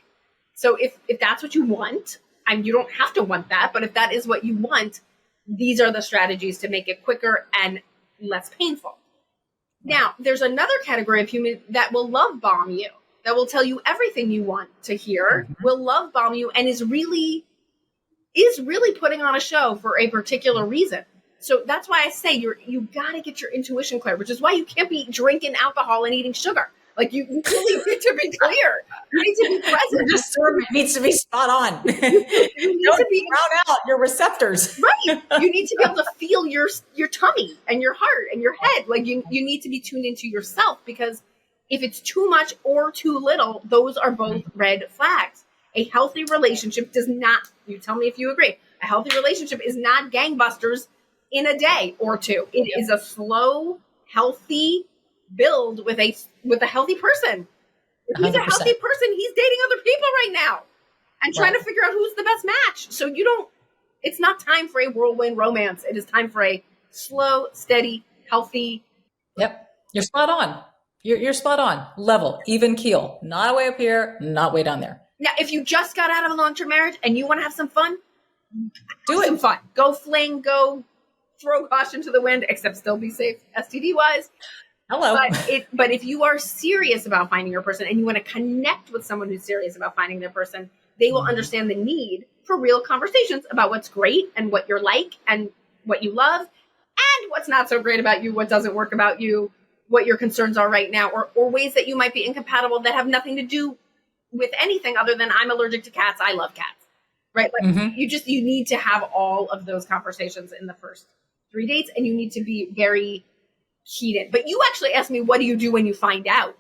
So if that's what you want, and you don't have to want that, but if that is what you want, these are the strategies to make it quicker and less painful. Now, there's another category of human that will love bomb you, that will tell you everything you want to hear, will love bomb you, and is really putting on a show for a particular reason. So that's why I say you got to get your intuition clear, which is why you can't be drinking alcohol and eating sugar. Like you really need to be clear. You need to be present. Your discernment needs to be spot on. You need Don't to be drown out your receptors. Right. You need to be able to feel your tummy and your heart and your head. Like you need to be tuned into yourself, because if it's too much or too little, those are both red flags. A healthy relationship does not, you tell me if you agree, a healthy relationship is not gangbusters in a day or two. It is a slow, healthy build with a healthy person. If he's 100%. A healthy person, he's dating other people right now and trying to figure out who's the best match. So it's not time for a whirlwind romance. It is time for a slow, steady, healthy. Yep. You're spot on. You're spot on. Level, even keel. Not way up here, not way down there. Now, if you just got out of a long-term marriage and you want to have some fun, do it. Some fun. Go fling, go throw caution to the wind, except still be safe STD wise. Hello. But if you are serious about finding your person and you want to connect with someone who's serious about finding their person, they will understand the need for real conversations about what's great and what you're like and what you love and what's not so great about you, what doesn't work about you, what your concerns are right now, or ways that you might be incompatible that have nothing to do with anything other than I'm allergic to cats, I love cats. Right? Like you need to have all of those conversations in the first 3 dates, and you need to be very heated. But you actually asked me, what do you do when you find out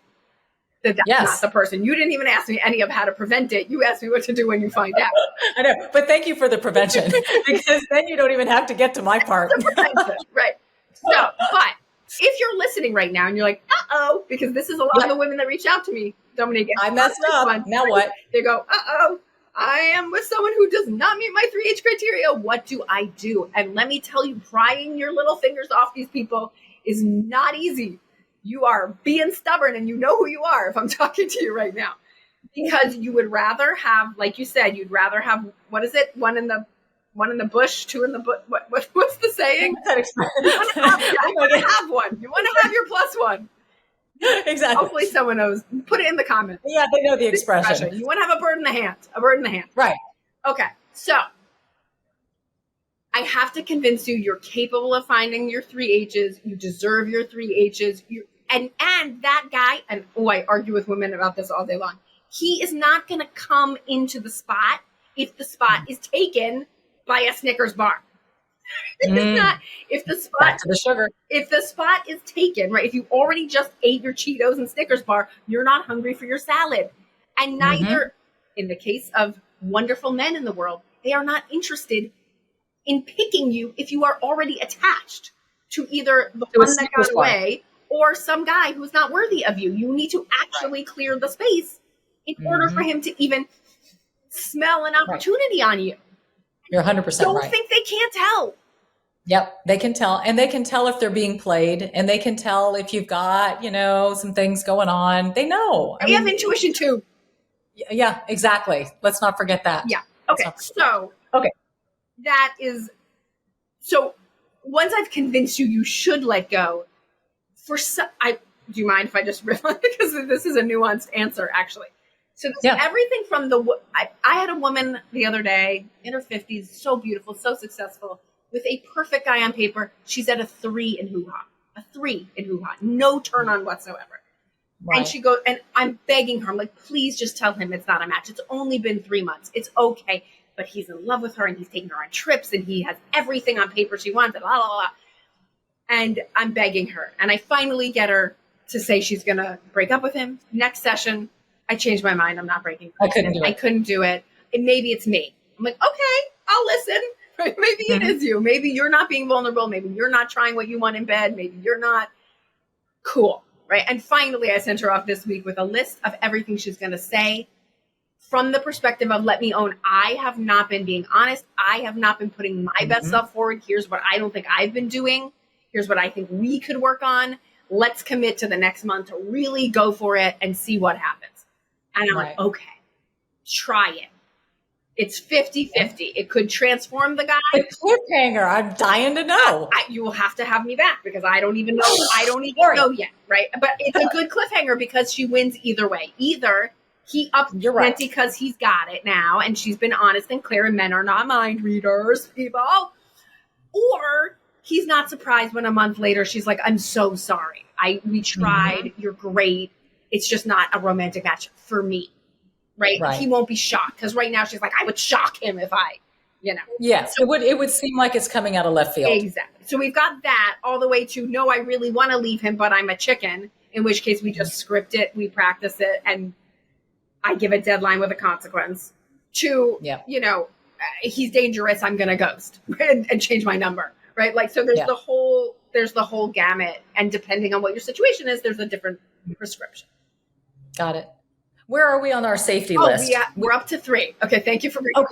that that's not the person? You didn't even ask me any of how to prevent it. You asked me what to do when you find out. I know, but thank you for the prevention, because then you don't even have to get to my part. Right. So, but if you're listening right now and you're like, uh-oh, because this is a lot of the women that reach out to me, Dominique. I messed up. Now what? They go, uh-oh, I am with someone who does not meet my 3H criteria. What do I do? And let me tell you, prying your little fingers off these people is not easy. You are being stubborn, and you know who you are if I'm talking to you right now. Because you would rather have, like you said, you'd rather have, what is it? One in the bush, 2 in the bush. What's the saying? What's that expression? You want to have one. You want to have your plus one. Exactly. Hopefully someone knows. Put it in the comments. Yeah, they know the expression. You want to have a bird in the hand. A bird in the hand. Right. Okay. So I have to convince you you're capable of finding your 3Hs. You deserve your 3Hs. And that guy, and I argue with women about this all day long. He is not going to come into the spot if the spot is taken by a Snickers bar. It's not, if the spot, back to the sugar. If the spot is taken, right? If you already just ate your Cheetos and Snickers bar, you're not hungry for your salad. And neither, in the case of wonderful men in the world, they are not interested in picking you if you are already attached to either the one that got away or some guy who's not worthy of you. You need to actually clear the space in order for him to even smell an opportunity on you. You're 100% right. Don't think they can't tell. Yep, they can tell. And they can tell if they're being played. And they can tell if you've got, some things going on. They know. They have intuition too. Yeah, exactly. Let's not forget that. Yeah. Okay. That is, so once I've convinced you, you should let go. Do you mind if I just riff on it? Because this is a nuanced answer, actually. So everything from I had a woman the other day in her 50s, so beautiful, so successful, with a perfect guy on paper. She's at a 3 in hoo-ha. A 3 in hoo-ha. No turn on whatsoever. Right. And she goes, and I'm begging her, I'm like, please just tell him it's not a match. It's only been 3 months. It's okay. But he's in love with her and he's taking her on trips and he has everything on paper she wants and blah, blah, blah. And I'm begging her. And I finally get her to say she's going to break up with him. Next session, I changed my mind. I'm not breaking up with him. I couldn't do it. And maybe it's me. I'm like, okay, I'll listen. Maybe it is you. Maybe you're not being vulnerable. Maybe you're not trying what you want in bed. Maybe you're not. Cool. Right. And finally, I sent her off this week with a list of everything she's going to say from the perspective of, let me own, I have not been being honest. I have not been putting my best self forward. Here's what I don't think I've been doing. Here's what I think we could work on. Let's commit to the next month to really go for it and see what happens. And I'm like, okay, try it. It's 50-50. It could transform the guy. The cliffhanger. I'm dying to know. You will have to have me back because I don't even know. I don't even know yet, right? But it's a good cliffhanger because she wins either way. Either he ups plenty because he's got it now and she's been honest and clear and men are not mind readers, people. Or he's not surprised when a month later she's like, I'm so sorry. We tried. You're great. It's just not a romantic match for me. Right? He won't be shocked because right now she's like, I would shock him if I, Yes, so it would seem like it's coming out of left field. Exactly. So we've got that all the way to, no, I really want to leave him, but I'm a chicken, in which case we just script it, we practice it, and I give a deadline with a consequence. To, he's dangerous, I'm going to ghost and change my number. Right? Like, so there's the whole gamut. And depending on what your situation is, there's a different prescription. Got it. Where are we on our safety list? We're up to 3. Okay, thank you for bringing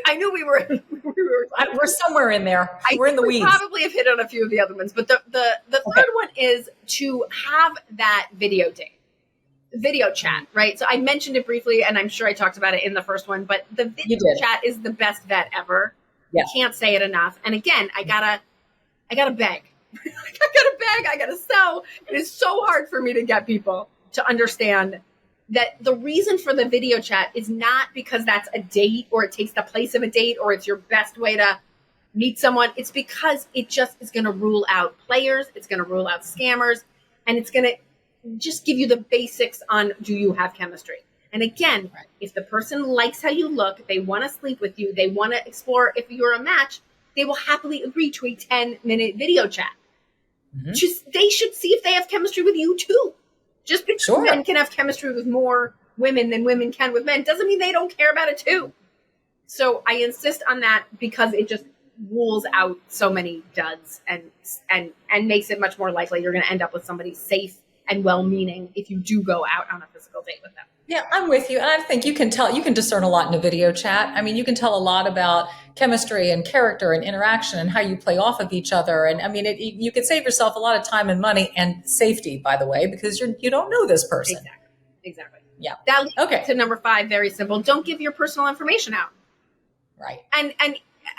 I knew we were. We're somewhere in there. We're in the weeds. We probably have hit on a few of the other ones, but the third one is to have that video chat, right? So I mentioned it briefly, and I'm sure I talked about it in the first one, but the video chat is the best vet ever. Yeah. I can't say it enough. And again, I gotta beg. I gotta sell. It is so hard for me to get people to understand that the reason for the video chat is not because that's a date or it takes the place of a date or it's your best way to meet someone. It's because it just is going to rule out players. It's going to rule out scammers. And it's going to just give you the basics on, do you have chemistry? And again, if the person likes how you look, they want to sleep with you, they want to explore if you're a match, they will happily agree to a 10-minute video chat. They should see if they have chemistry with you too. Just because men can have chemistry with more women than women can with men doesn't mean they don't care about it too. So I insist on that because it just rules out so many duds and makes it much more likely you're going to end up with somebody safe and well-meaning if you do go out on a physical date with them. Yeah, I'm with you. And I think you can discern a lot in a video chat. I mean, you can tell a lot about chemistry and character and interaction and how you play off of each other. And I mean, you could save yourself a lot of time and money and safety, by the way, because you don't know this person. Exactly. Yeah. That leads to number 5, very simple. Don't give your personal information out. Right. And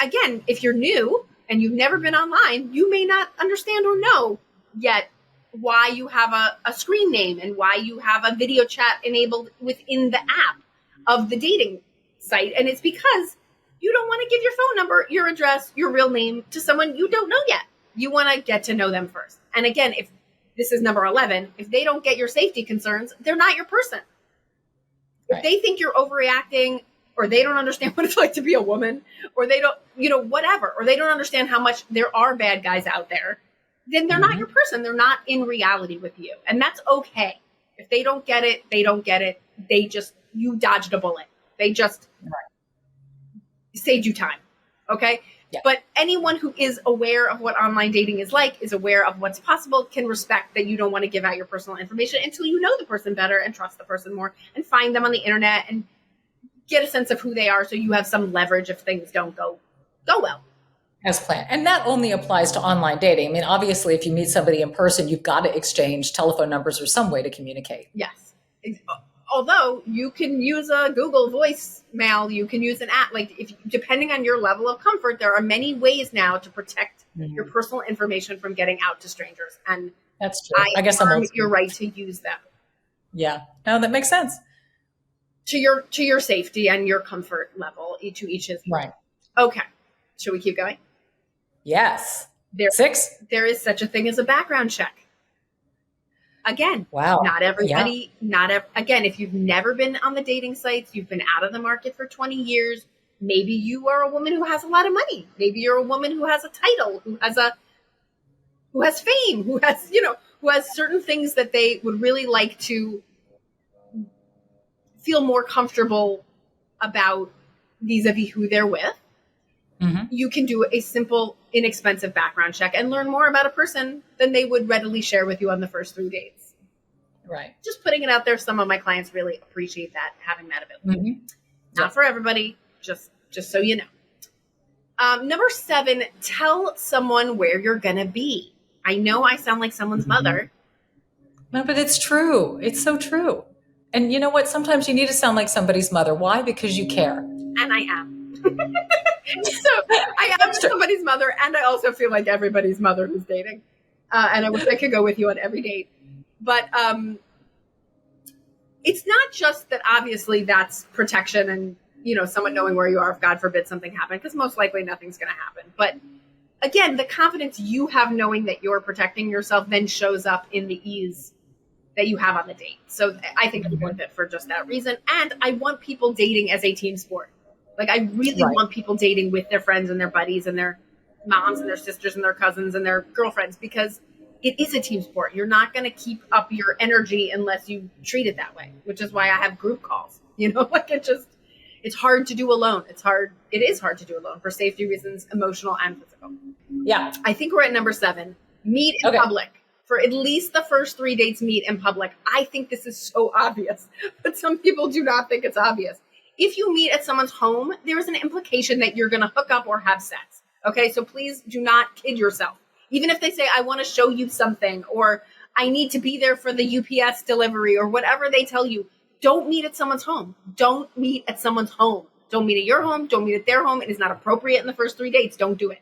again, if you're new and you've never been online, you may not understand or know yet why you have a screen name and why you have a video chat enabled within the app of the dating site. And it's because you don't want to give your phone number, your address, your real name to someone you don't know yet. You want to get to know them first. And again, if this is number 11, if they don't get your safety concerns, they're not your person. If they think you're overreacting, or they don't understand what it's like to be a woman, or they don't, whatever, or they don't understand how much there are bad guys out there, then they're not your person. They're not in reality with you. And that's okay. If they don't get it, they don't get it. You dodged a bullet. They just saved you time. Okay. Yeah. But anyone who is aware of what online dating is like, is aware of what's possible, can respect that you don't want to give out your personal information until you know the person better and trust the person more and find them on the internet and get a sense of who they are so you have some leverage if things don't go well. As planned. And that only applies to online dating. I mean, obviously, if you meet somebody in person, you've got to exchange telephone numbers or some way to communicate. Yes. Although you can use a Google voicemail, you can use an app. Depending on your level of comfort, there are many ways now to protect your personal information from getting out to strangers. And that's true. I guess I'm your right to use them. Yeah. No, that makes sense. To your safety and your comfort level, to each his. Right. Okay. Should we keep going? Yes. 6. There is such a thing as a background check. Again, wow. Not everybody, again, if you've never been on the dating sites, you've been out of the market for 20 years, maybe you are a woman who has a lot of money. Maybe you're a woman who has a title, who has fame, who has certain things that they would really like to feel more comfortable about vis-a-vis who they're with. You can do a simple, inexpensive background check and learn more about a person than they would readily share with you on the first 3 dates. Right. Just putting it out there. Some of my clients really appreciate that, having that ability. Not for everybody, just so you know. Number 7, tell someone where you're going to be. I know I sound like someone's mother. No, but it's true. It's so true. And you know what? Sometimes you need to sound like somebody's mother. Why? Because you care. And I am. So I am somebody's mother, and I also feel like everybody's mother who's dating. And I wish I could go with you on every date. But it's not just that obviously that's protection and, someone knowing where you are if God forbid something happened, because most likely nothing's going to happen. But again, the confidence you have knowing that you're protecting yourself then shows up in the ease that you have on the date. So I think it's worth it for just that reason. And I want people dating as a team sport. I really want people dating with their friends and their buddies and their moms and their sisters and their cousins and their girlfriends, because it is a team sport. You're not going to keep up your energy unless you treat it that way, which is why I have group calls. It's hard to do alone. It is hard to do alone for safety reasons, emotional and physical. Yeah. I think we're at number 7. Meet in public. For at least the first 3 dates, meet in public. I think this is so obvious, but some people do not think it's obvious. If you meet at someone's home, there is an implication that you're going to hook up or have sex. Okay, so please do not kid yourself. Even if they say, I want to show you something, or I need to be there for the UPS delivery, or whatever they tell you, don't meet at someone's home. Don't meet at someone's home. Don't meet at your home. Don't meet at their home. It is not appropriate in the first 3 dates. Don't do it.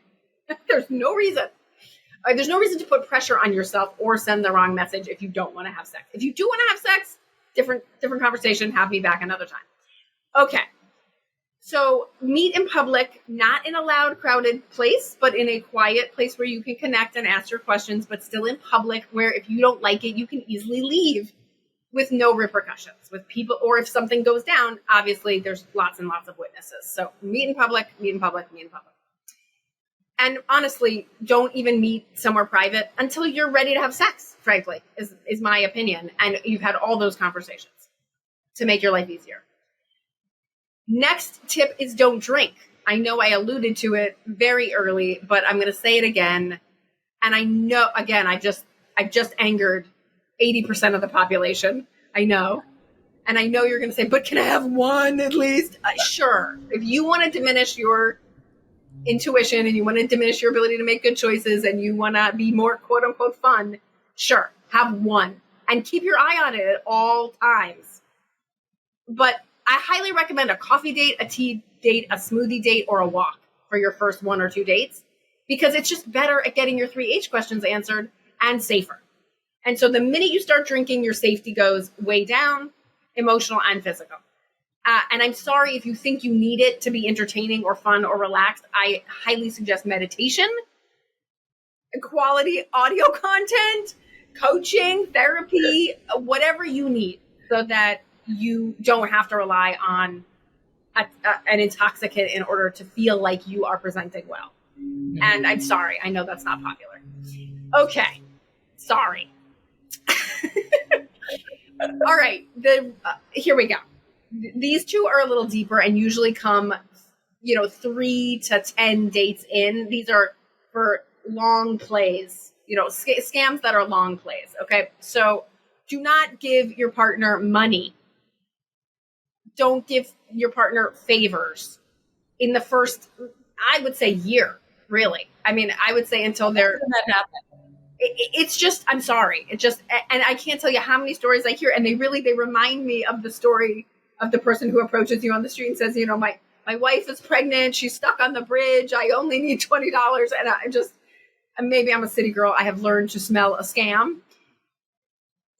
There's no reason. There's no reason to put pressure on yourself or send the wrong message if you don't want to have sex. If you do want to have sex, different conversation. Have me back another time. Okay, so meet in public, not in a loud, crowded place, but in a quiet place where you can connect and ask your questions, but still in public where if you don't like it, you can easily leave with no repercussions with people. Or if something goes down, obviously there's lots and lots of witnesses. So meet in public, meet in public, meet in public. And honestly, don't even meet somewhere private until you're ready to have sex, frankly, is my opinion. And you've had all those conversations to make your life easier. Next tip is don't drink. I know I alluded to it very early, but I'm going to say it again. And I know, again, I've just angered 80% of the population. I know. And I know you're going to say, but can I have one at least? Sure. If you want to diminish your intuition and you want to diminish your ability to make good choices and you want to be more quote unquote fun, sure, have one and keep your eye on it at all times. But I highly recommend a coffee date, a tea date, a smoothie date, or a walk for your first 1 or 2 dates, because it's just better at getting your 3 H questions answered and safer. And so the minute you start drinking, your safety goes way down, emotional and physical. And I'm sorry if you think you need it to be entertaining or fun or relaxed. I highly suggest meditation, quality audio content, coaching, therapy, whatever you need, so that you don't have to rely on an intoxicant in order to feel like you are presenting well. And I'm sorry, I know that's not popular. Okay, sorry. All right, here we go. These two are a little deeper and usually come, 3 to 10 dates in. These are for long plays, scams that are long plays. Okay, so do not give your partner money. Don't give your partner favors in the first, I would say, year, really. I mean, I would say until they're... When that happen? It's just, I'm sorry. It just, and I can't tell you how many stories I hear, and they remind me of the story of the person who approaches you on the street and says, my wife is pregnant. She's stuck on the bridge. I only need $20. And maybe I'm a city girl. I have learned to smell a scam.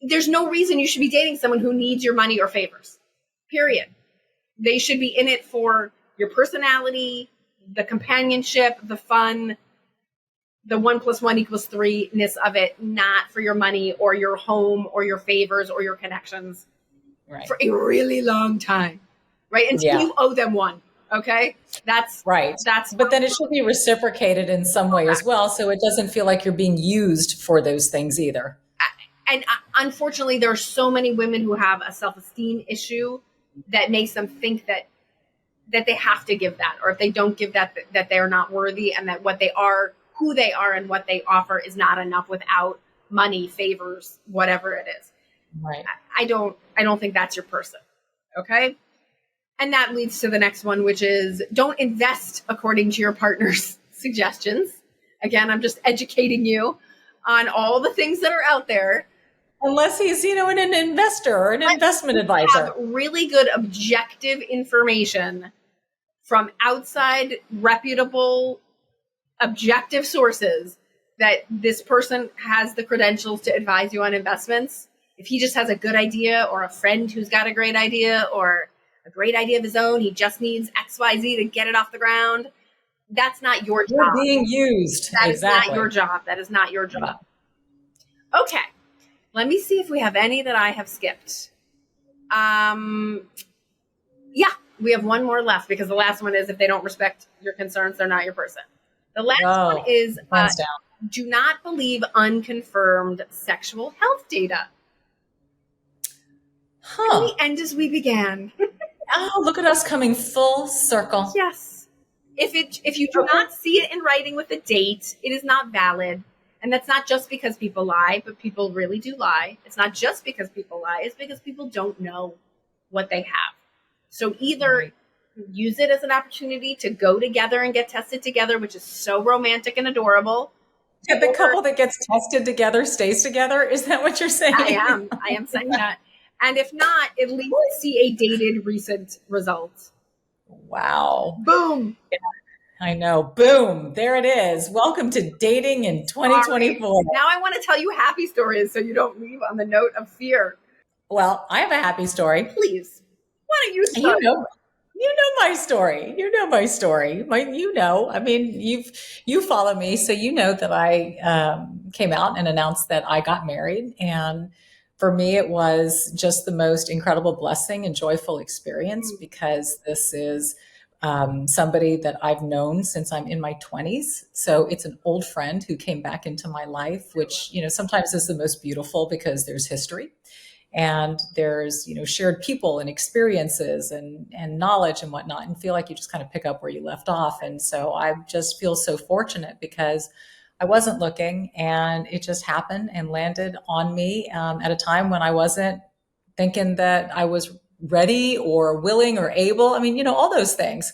There's no reason you should be dating someone who needs your money or favors, period. They should be in it for your personality, the companionship, the fun, the 1 + 1 = 3-ness of it, not for your money or your home or your favors or your connections for a really long time, right? Until you owe them one, okay? That's right. But then it should be reciprocated in some way as well, so it doesn't feel like you're being used for those things either. And unfortunately, there are so many women who have a self-esteem issue that makes them think that they have to give that, or if they don't give that they're not worthy, and that what they are, who they are, and what they offer is not enough without money, favors, whatever it is. Right. I don't think that's your person. Okay. And that leads to the next one, which is don't invest according to your partner's suggestions. Again, I'm just educating you on all the things that are out there. Unless he's, an investor or an investment advisor. Have really good objective information from outside, reputable, objective sources that this person has the credentials to advise you on investments. If he just has a good idea, or a friend who's got a great idea, or a great idea of his own, he just needs XYZ to get it off the ground. That's not your job. You're being used. That is not your job. That is not your job. Okay. Let me see if we have any that I have skipped. Yeah, we have one more left, because the last one is if they don't respect your concerns, they're not your person. The last one is do not believe unconfirmed sexual health data. And we end as we began. Oh, look at us coming full circle. Yes. If you do not see it in writing with a date, it is not valid. And that's not just because people lie, but people really do lie. It's not just because people lie. It's because people don't know what they have. So either use it as an opportunity to go together and get tested together, which is so romantic and adorable. Yeah, the couple that gets tested together stays together. Is that what you're saying? I am saying that. And if not, at least see a dated recent result. Wow. Boom. Yeah, I know. Boom. There it is. Welcome to dating in 2024. Now I want to tell you happy stories so you don't leave on the note of fear. Well, I have a happy story. Please. Why don't you start? You know my story. You know my story. I mean, you follow me, so you know that I came out and announced that I got married. And for me, it was just the most incredible blessing and joyful experience, because this is somebody that I've known since I'm in my 20s. So it's an old friend who came back into my life, which, sometimes is the most beautiful because there's history. And there's, shared people and experiences and knowledge and whatnot, and feel like you just kind of pick up where you left off. And so I just feel so fortunate, because I wasn't looking, and it just happened and landed on me at a time when I wasn't thinking that I was ready or willing or able. I mean, all those things.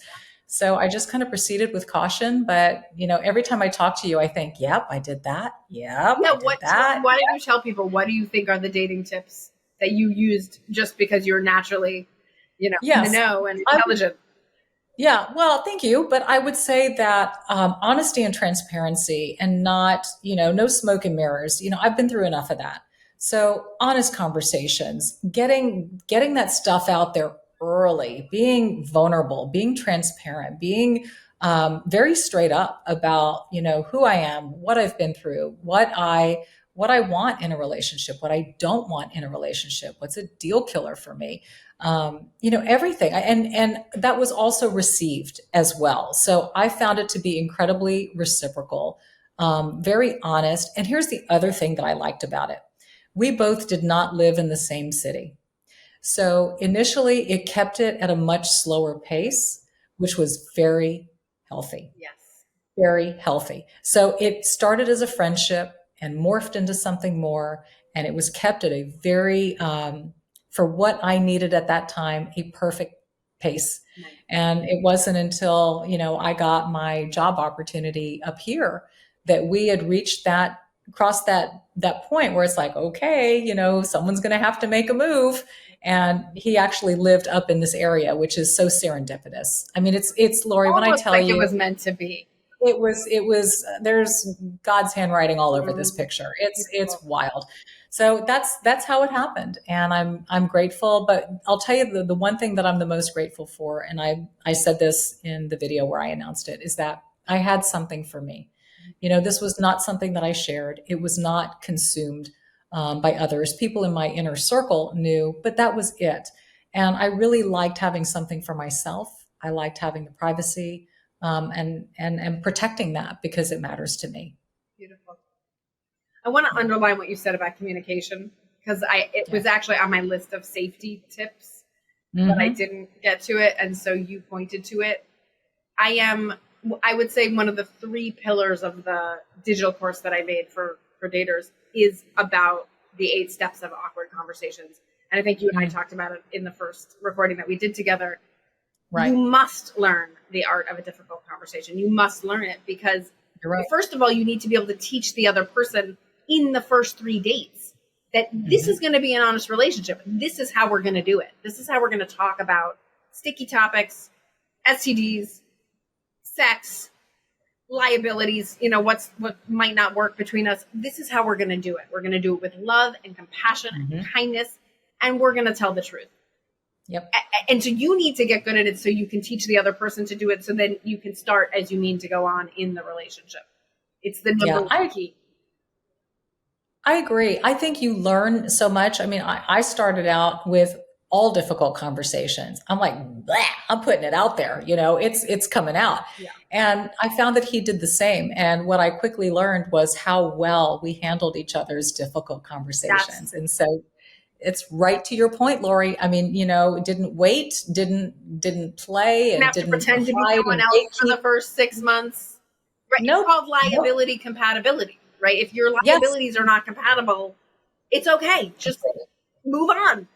So I just kind of proceeded with caution. But, every time I talk to you, I think, yep, I did that. Yep, I did that. Why don't you tell people, what do you think are the dating tips that you used just because you're naturally, in the know and intelligent? Yeah, well, thank you. But I would say that honesty and transparency, and not, no smoke and mirrors. I've been through enough of that. So honest conversations, getting that stuff out there early, being vulnerable, being transparent, being very straight up about, who I am, what I've been through, what I what I want in a relationship, what I don't want in a relationship, what's a deal killer for me, everything. And that was also received as well. So I found it to be incredibly reciprocal, very honest. And here's the other thing that I liked about it. We both did not live in the same city. So initially, it kept it at a much slower pace, which was very healthy. Yes. Very healthy. So it started as a friendship and morphed into something more. And it was kept at a very, for what I needed at that time, a perfect pace. Nice. And it wasn't until, I got my job opportunity up here that we had reached crossed that point where it's like, okay, someone's going to have to make a move. And he actually lived up in this area, which is so serendipitous. I mean, it's Laurie, Almost when I tell like you, it was meant to be. It was, there's God's handwriting all over this picture. It's wild. So that's how it happened. And I'm grateful, but I'll tell you the one thing that I'm the most grateful for, and I said this in the video where I announced it, is that I had something for me. This was not something that I shared. It was not consumed by others. People in my inner circle knew, but that was it. And I really liked having something for myself. I liked having the privacy. And protecting that because it matters to me. Beautiful. I want to underline what you said about communication because it was actually on my list of safety tips, but I didn't get to it. And so you pointed to it. I would say one of the 3 pillars of the digital course that I made for daters is about the 8 steps of awkward conversations. And I think you and I talked about it in the first recording that we did together. Right. You must learn the art of a difficult conversation. You must learn it because first of all, you need to be able to teach the other person in the first 3 dates that this is going to be an honest relationship. This is how we're going to do it. This is how we're going to talk about sticky topics, STDs, sex, liabilities, what might not work between us. This is how we're going to do it. We're going to do it with love and compassion and kindness, and we're going to tell the truth. Yep. And so you need to get good at it so you can teach the other person to do it so then you can start as you mean to go on in the relationship. It's the number one key. I agree. I think you learn so much. I mean, I started out with all difficult conversations. I'm like, I'm putting it out there, it's coming out. Yeah. And I found that he did the same. And what I quickly learned was how well we handled each other's difficult conversations. And so it's right to your point, Laurie. I mean, didn't wait, didn't play, and have didn't to pretend to be someone else for the first 6 months. Right? Nope. It's called liability compatibility, right? If your liabilities are not compatible, it's okay. Just move on.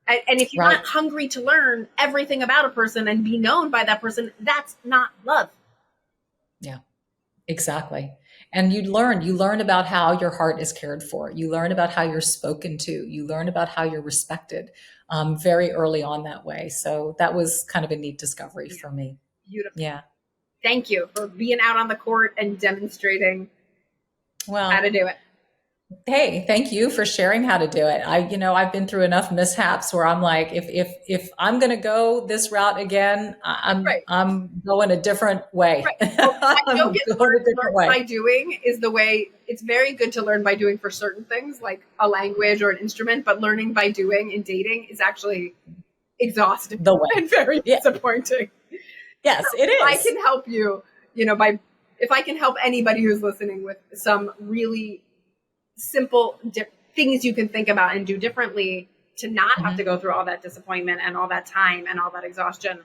And if you're not hungry to learn everything about a person and be known by that person, that's not love. Yeah, exactly. And you learn about how your heart is cared for. You learn about how you're spoken to. You learn about how you're respected very early on that way. So that was kind of a neat discovery for me. Beautiful. Yeah. Thank you for being out on the court and demonstrating how to do it. Hey, thank you for sharing how to do it. I've been through enough mishaps where I'm like, if I'm going to go this route again, I'm going a different way. Right. Well, I don't get learned by doing is the way. It's very good to learn by doing for certain things like a language or an instrument, but learning by doing in dating is actually exhausting and very disappointing. Yes, it is. I can help you, if I can help anybody who's listening with some really simple things you can think about and do differently to not have to go through all that disappointment and all that time and all that exhaustion,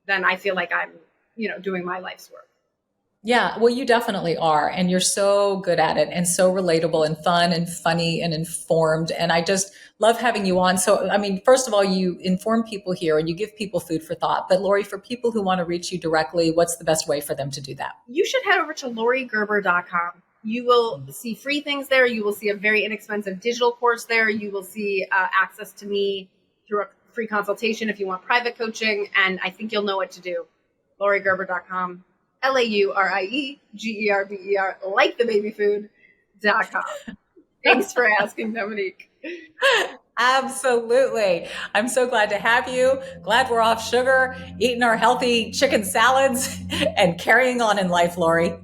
then I feel like I'm, doing my life's work. Yeah, well, you definitely are. And you're so good at it and so relatable and fun and funny and informed. And I just love having you on. So, I mean, first of all, you inform people here and you give people food for thought. But Laurie, for people who want to reach you directly, what's the best way for them to do that? You should head over to lauriegerber.com. You will see free things there. You will see a very inexpensive digital course there. You will see access to me through a free consultation if you want private coaching. And I think you'll know what to do. lauriegerber.com. LAURIEGERBER, like the baby food.com. Thanks for asking, Dominique. Absolutely. I'm so glad to have you. Glad we're off sugar, eating our healthy chicken salads, and carrying on in life, Laurie.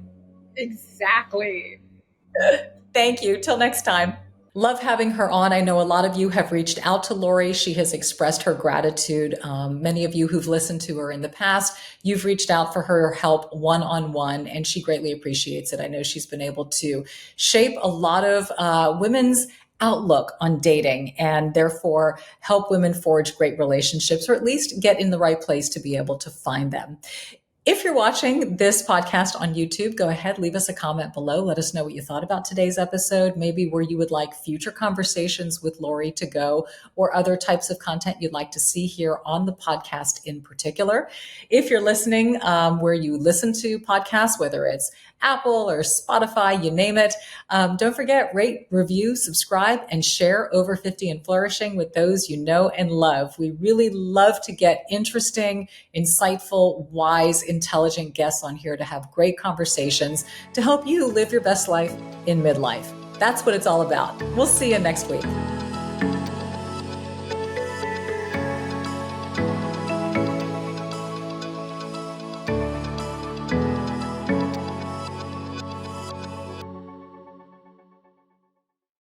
Exactly. Thank you. Till next time. Love having her on. I know a lot of you have reached out to Laurie. She has expressed her gratitude. Many of you who've listened to her in the past, you've reached out for her help one-on-one, and she greatly appreciates it. I know she's been able to shape a lot of women's outlook on dating and therefore help women forge great relationships, or at least get in the right place to be able to find them. If you're watching this podcast on YouTube, go ahead, leave us a comment below. Let us know what you thought about today's episode, maybe where you would like future conversations with Laurie to go, or other types of content you'd like to see here on the podcast in particular. If you're listening where you listen to podcasts, whether it's Apple or Spotify, you name it, don't forget, rate, review, subscribe, and share Over 50 and Flourishing with those you know and love. We really love to get interesting, insightful, wise, intelligent guests on here to have great conversations to help you live your best life in midlife. That's what it's all about. We'll see you next week.